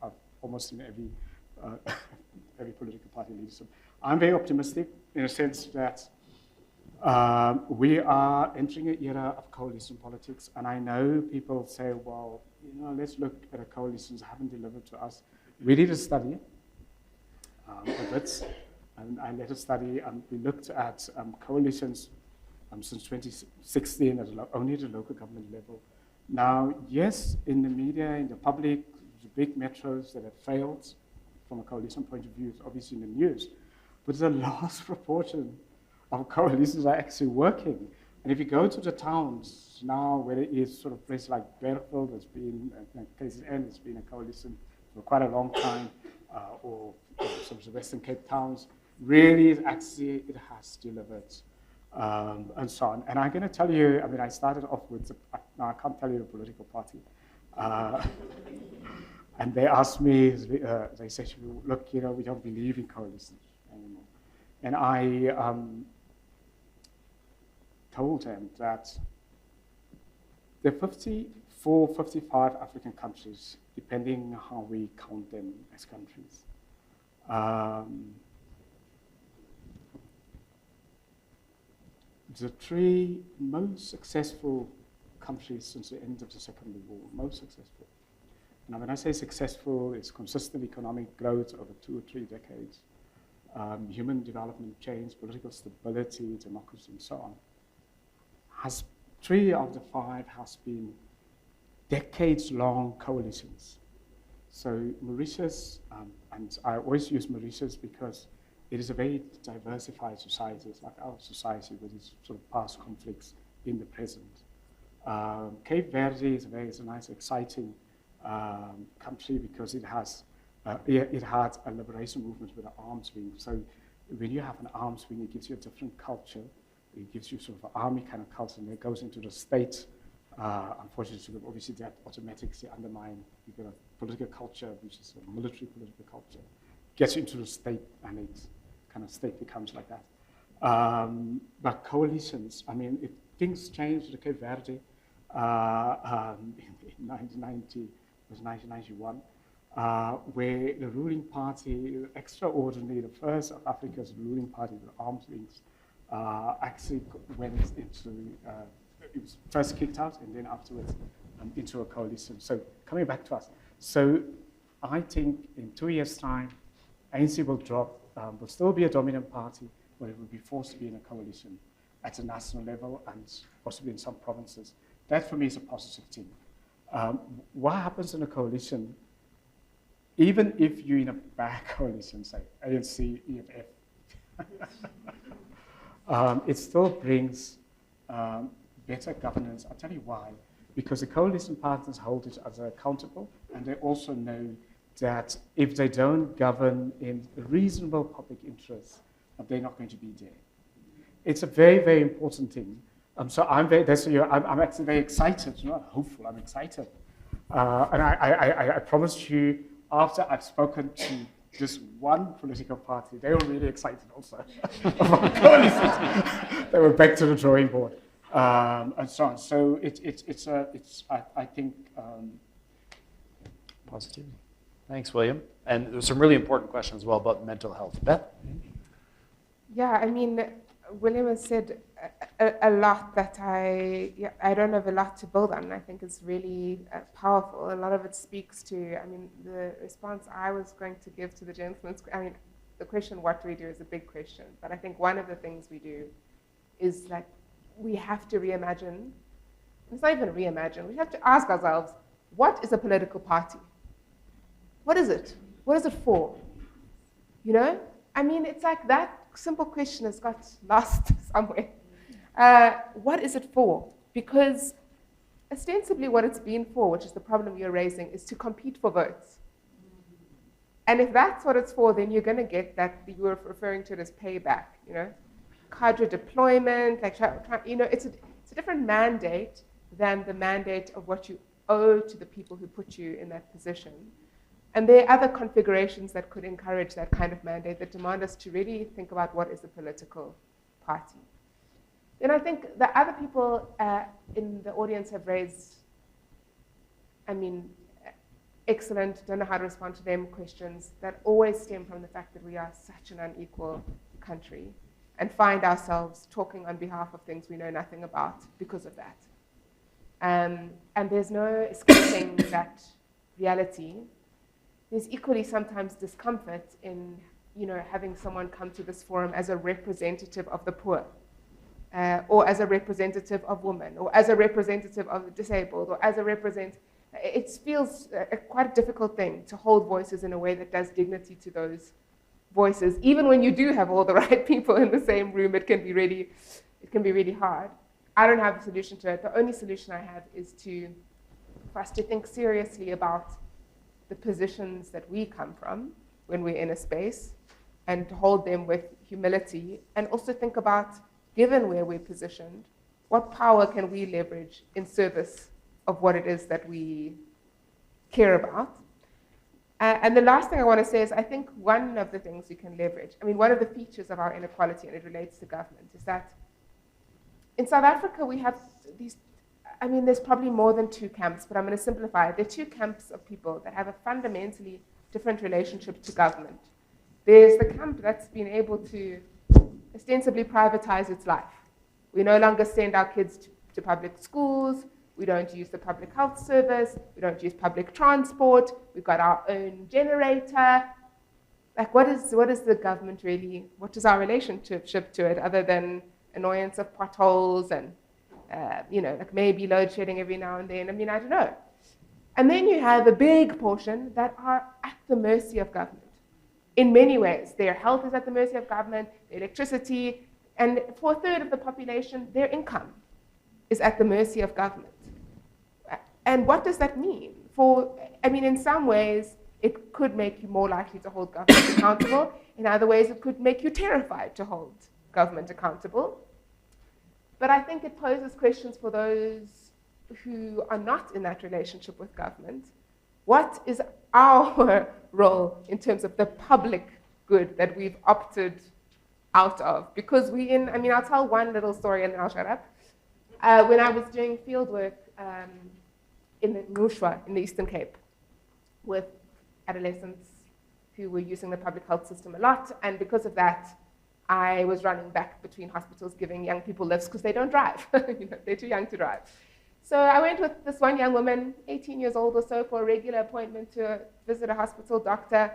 I've almost in every political party leadership. I'm very optimistic in a sense that we are entering an era of coalition politics, and I know people say, well, you know, let's look at the coalitions that haven't delivered to us. We did a study of it, and I led a study, and we looked at coalitions since 2016 only at the local government level. Now, yes, in the media, in the public, the big metros that have failed from a coalition point of view is obviously in the news, but the large proportion of coalitions are actually working. And if you go to the towns now, where it is sort of places like Bergville, there's been, KZN, it's been a coalition for quite a long time, or some of the Western Cape towns, really, actually, it has delivered. And so on. And I'm going to tell you, I mean, I started off with, now I can't tell you the political party. And they asked me, they said, look, you know, we don't believe in coalitions anymore. And I told them that there are 54, 55 African countries, depending on how we count them as countries. The three most successful countries since the end of the Second World War, most successful. Now, when I say successful, it's consistent economic growth over 2 or 3 decades, human development change, political stability, democracy, and so on. 3 of the 5 has been decades-long coalitions. So Mauritius, and I always use Mauritius because it is a very diversified society. It's like our society with its sort of past conflicts in the present. Cape Verde is a nice, exciting country because it had a liberation movement with an arms wing. So when you have an arms wing, it gives you a different culture. It gives you sort of an army kind of culture, and it goes into the state. Unfortunately, obviously that automatically undermines a political culture, which is a military political culture. Gets into the state, and it's kind of state becomes like that. But coalitions, I mean, things changed at Cape Verde in 1990, it was 1991, where the ruling party, extraordinarily, the first of Africa's ruling party, the arms wings, actually went into, it was first kicked out and then afterwards into a coalition. So coming back to us. So I think in 2 years' time, ANC will drop, will still be a dominant party, but it will be forced to be in a coalition at a national level and possibly in some provinces. That for me is a positive thing. What happens in a coalition even if you're in a bad coalition, say ANC, EFF, it still brings better governance. I'll tell you why. Because the coalition partners hold each other accountable, and they also know that if they don't govern in reasonable public interest, they're not going to be there. It's a very, very important thing. So I'm actually very excited, not hopeful, I'm excited. And I promise you, after I've spoken to just one political party, they were really excited also about coalitions. They were back to the drawing board. And so on. So I think Positivity. Thanks, William. And there was some really important questions as well about mental health. Beth? Yeah, I mean, William has said a lot that I don't have a lot to build on. I think it's really powerful. A lot of it speaks to, I mean, the response I was going to give to the gentleman's, I mean, the question, what do we do, is a big question. But I think one of the things we do is like, we have to reimagine. It's not even reimagine. We have to ask ourselves, what is a political party? What is it? What is it for? You know? I mean, it's like that simple question has got lost somewhere. What is it for? Because ostensibly what it's been for, which is the problem you're raising, is to compete for votes. And if that's what it's for, then you're going to get that you were referring to it as payback, you know? Cadre deployment, like, you know, it's a different mandate than the mandate of what you owe to the people who put you in that position. And there are other configurations that could encourage that kind of mandate that demand us to really think about what is a political party. Then I think the other people in the audience have raised, I mean, excellent, don't know how to respond to them, questions that always stem from the fact that we are such an unequal country, and find ourselves talking on behalf of things we know nothing about because of that. And there's no escaping that reality. There's equally sometimes discomfort in, you know, having someone come to this forum as a representative of the poor, or as a representative of women, or as a representative of the disabled, or as a representative. It feels quite a difficult thing to hold voices in a way that does dignity to those voices. Even when you do have all the right people in the same room, it can be really hard. I don't have a solution to it. The only solution I have is for us to think seriously about the positions that we come from when we're in a space, and to hold them with humility, and also think about, given where we're positioned, what power can we leverage in service of what it is that we care about. And the last thing I want to say is, I think one of the things you can leverage, I mean, one of the features of our inequality, and it relates to government, is that in South Africa we have these, I mean, there's probably more than two camps, but I'm going to simplify it. There are two camps of people that have a fundamentally different relationship to government. There's the camp that's been able to ostensibly privatize its life. We no longer send our kids to public schools. We don't use the public health service. We don't use public transport. We've got our own generator. Like, what is the government really? What is our relationship to it, other than annoyance of potholes and, you know, like maybe load shedding every now and then? I mean, I don't know. And then you have a big portion that are at the mercy of government. In many ways, their health is at the mercy of government, their electricity, and for a third of the population, their income is at the mercy of government. And what does that mean? I mean, in some ways, it could make you more likely to hold government accountable. In other ways, it could make you terrified to hold government accountable. But I think it poses questions for those who are not in that relationship with government. What is our role in terms of the public good that we've opted out of? Because I mean, I'll tell one little story and then I'll shut up. When I was doing field work in the Mushwa, in the Eastern Cape, with adolescents who were using the public health system a lot, and because of that, I was running back between hospitals giving young people lifts because they don't drive. You know, they're too young to drive. So I went with this one young woman, 18 years old or so, for a regular appointment to visit a hospital doctor,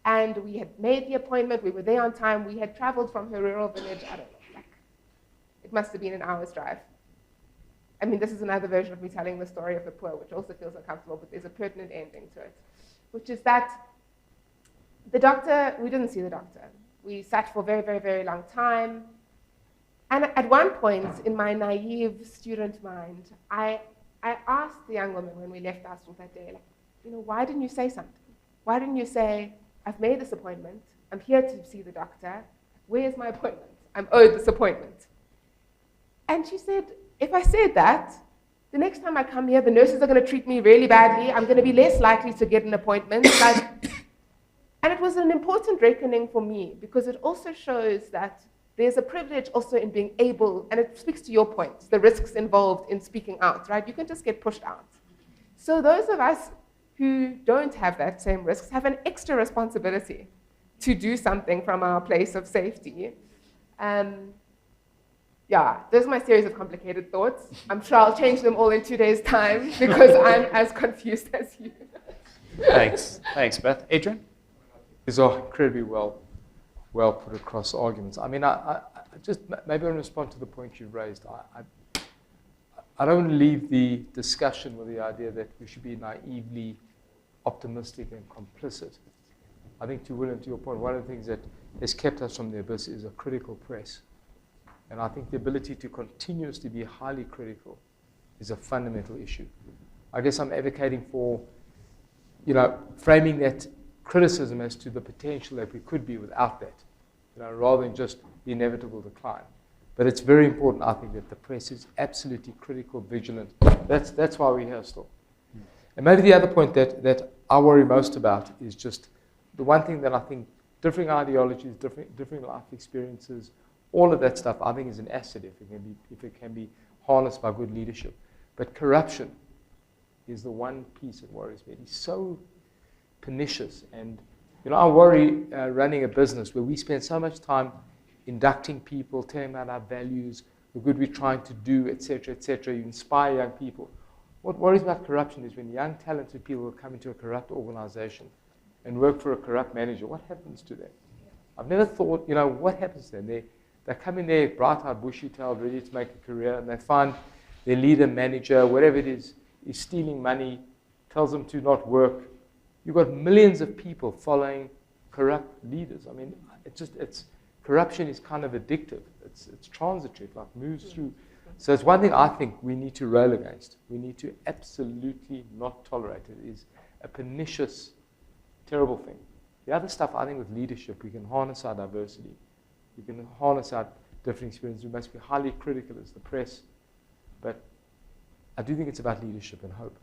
and we had made the appointment. We were there on time. We had traveled from her rural village, I don't know, like, it must have been an hour's drive. I mean, this is another version of me telling the story of the poor, which also feels uncomfortable, but there's a pertinent ending to it, which is that The doctor, we didn't see the doctor. We sat for a very, very, very long time. And at one point, in my naive student mind, I asked the young woman when we left the hospital that day, like, you know, why didn't you say something? Why didn't you say, I've made this appointment, I'm here to see the doctor, where's my appointment? I'm owed this appointment. And she said, if I said that, the next time I come here, the nurses are going to treat me really badly, I'm going to be less likely to get an appointment. And it was an important reckoning for me, because it also shows that there's a privilege also in being able, and it speaks to your point, the risks involved in speaking out, right? You can just get pushed out. So those of us who don't have that same risks have an extra responsibility to do something from our place of safety. Yeah, those are my series of complicated thoughts. I'm sure I'll change them all in 2 days' time because I'm as confused as you. Thanks. Thanks, Beth. Adrian? These are incredibly well put across arguments. I mean, I just maybe I want to respond to the point you raised. I don't want to leave the discussion with the idea that we should be naively optimistic and complicit. I think, to William, to your point, one of the things that has kept us from the abyss is a critical press. And I think the ability to continuously be highly critical is a fundamental issue. I guess I'm advocating for, framing that criticism as to the potential that we could be without that, rather than just the inevitable decline. But it's very important, I think, that the press is absolutely critical, vigilant. That's why we're here still. And maybe the other point that I worry most about is just the one thing that I think differing ideologies, differing life experiences, all of that stuff, I think, is an asset if it can be harnessed by good leadership. But corruption is the one piece that worries me. It is so pernicious. And I worry running a business where we spend so much time inducting people, telling them about our values, the good we're trying to do, etc., etc. You inspire young people. What worries me about corruption is when young, talented people will come into a corrupt organization and work for a corrupt manager. What happens to them? I've never thought, what happens to them? They come in there bright-eyed, bushy-tailed, ready to make a career, and they find their leader, manager, whatever it is stealing money, tells them to not work. You've got millions of people following corrupt leaders. I mean, corruption is kind of addictive. It's transitory. It like moves through. So it's one thing I think we need to rail against. We need to absolutely not tolerate it. It is a pernicious, terrible thing. The other stuff, I think, with leadership, we can harness our diversity. We can harness our different experiences. We must be highly critical as the press. But I do think it's about leadership and hope,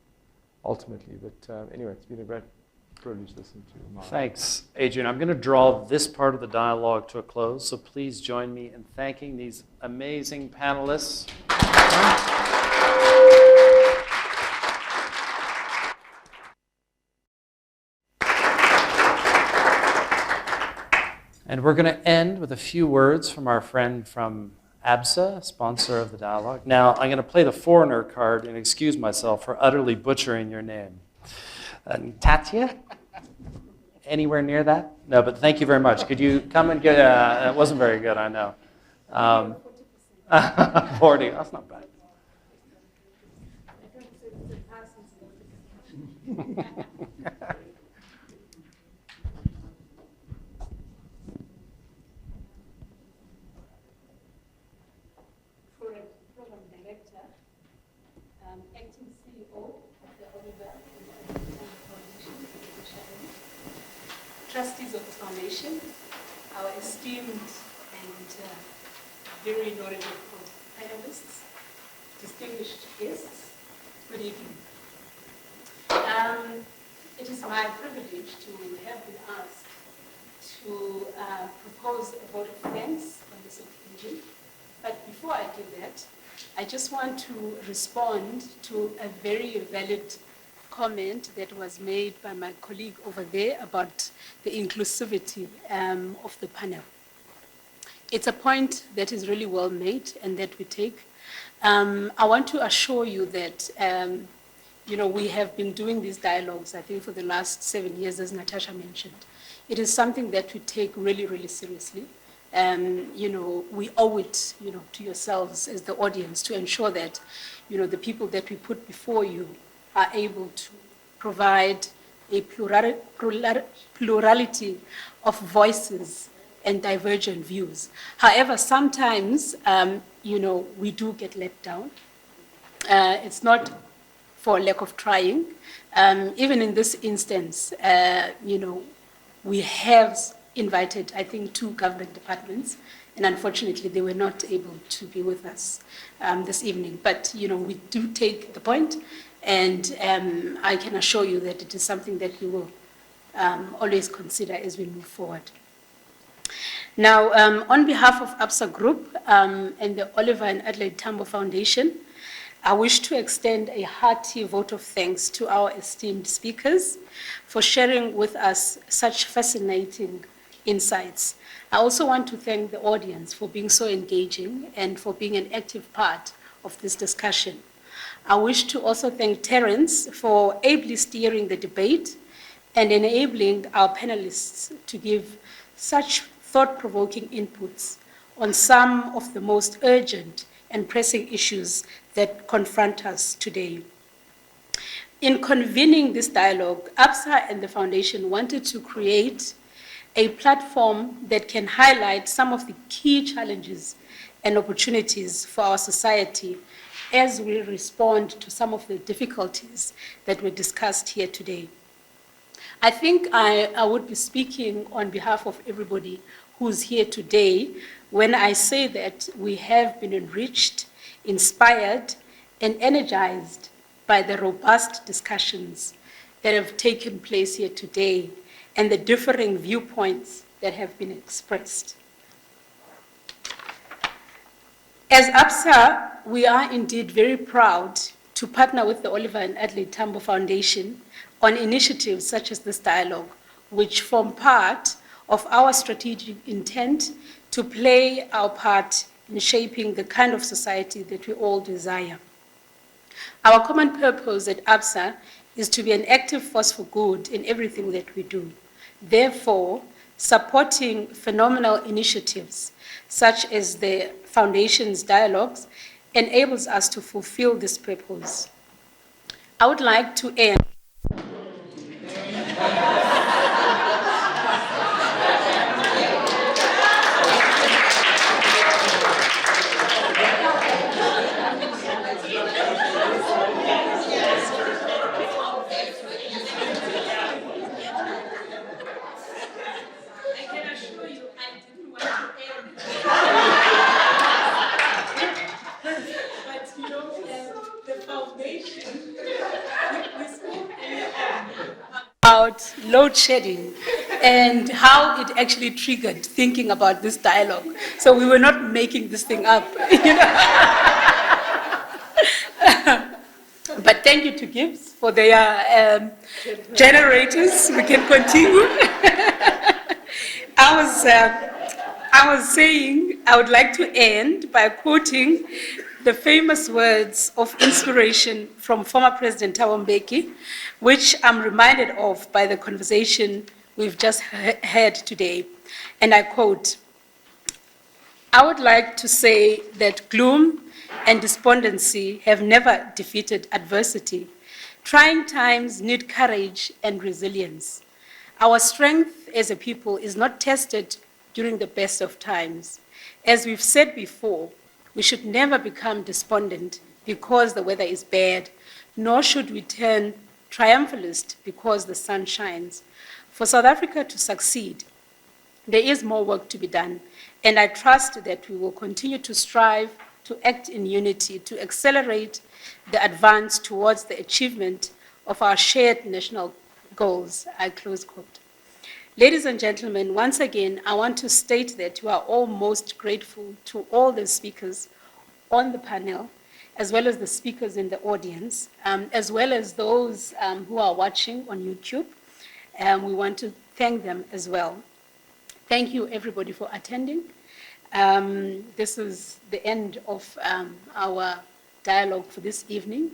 ultimately. But anyway, it's been a great privilege listening to you. Thanks, Adrian. I'm going to draw this part of the dialogue to a close, so please join me in thanking these amazing panelists. And we're going to end with a few words from our friend from ABSA, sponsor of the dialogue. Now, I'm going to play the foreigner card and excuse myself for utterly butchering your name. Tatya? Anywhere near that? No, but thank you very much. Could you come and get it wasn't very good, I know. 40, that's not bad. Program Director, Acting CEO of the Oliver Foundation, trustees of the foundation, our esteemed and very knowledgeable panelists, distinguished guests, good evening. It is my privilege to have been asked to propose a vote of thanks on this occasion. But before I do that, I just want to respond to a very valid comment that was made by my colleague over there about the inclusivity of the panel. It's a point that is really well made and that we take. I want to assure you that we have been doing these dialogues, I think, for the last 7 years, as Natasha mentioned. It is something that we take really, really seriously. We owe it, to yourselves as the audience to ensure that, the people that we put before you are able to provide a plurality of voices and divergent views. However, sometimes, we do get let down. It's not for lack of trying. Even in this instance, we have invited, I think, 2 government departments, and unfortunately, they were not able to be with us this evening. But, we do take the point, and I can assure you that it is something that we will always consider as we move forward. Now, on behalf of ABSA Group and the Oliver and Adelaide Tambo Foundation, I wish to extend a hearty vote of thanks to our esteemed speakers for sharing with us such fascinating insights. I also want to thank the audience for being so engaging and for being an active part of this discussion. I wish to also thank Terence for ably steering the debate and enabling our panelists to give such thought-provoking inputs on some of the most urgent and pressing issues that confront us today. In convening this dialogue, ABSA and the Foundation wanted to create a platform that can highlight some of the key challenges and opportunities for our society as we respond to some of the difficulties that were discussed here today. I think I would be speaking on behalf of everybody who's here today when I say that we have been enriched, inspired, and energized by the robust discussions that have taken place here today and the differing viewpoints that have been expressed. As ABSA, we are indeed very proud to partner with the Oliver and Adelaide Tambo Foundation on initiatives such as this dialogue, which form part of our strategic intent to play our part in shaping the kind of society that we all desire. Our common purpose at ABSA is to be an active force for good in everything that we do. Therefore, supporting phenomenal initiatives such as the Foundation's dialogues enables us to fulfill this purpose. I would like to end about load shedding and how it actually triggered thinking about this dialogue. So we were not making this thing up. But thank you to Gibbs for their generators. We can continue. I was saying I would like to end by quoting the famous words of inspiration from former President Thabo Mbeki, which I'm reminded of by the conversation we've just had today. And I quote, "I would like to say that gloom and despondency have never defeated adversity. Trying times need courage and resilience. Our strength as a people is not tested during the best of times. As we've said before, we should never become despondent because the weather is bad, nor should we turn triumphalist because the sun shines. For South Africa to succeed, there is more work to be done, and I trust that we will continue to strive to act in unity, to accelerate the advance towards the achievement of our shared national goals." I close quote. Ladies and gentlemen, once again, I want to state that we are all most grateful to all the speakers on the panel, as well as the speakers in the audience, as well as those who are watching on YouTube. We want to thank them as well. Thank you, everybody, for attending. This is the end of our dialogue for this evening.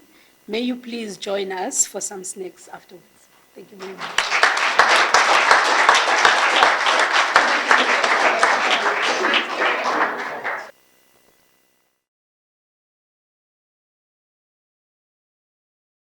May you please join us for some snacks afterwards. Thank you very much.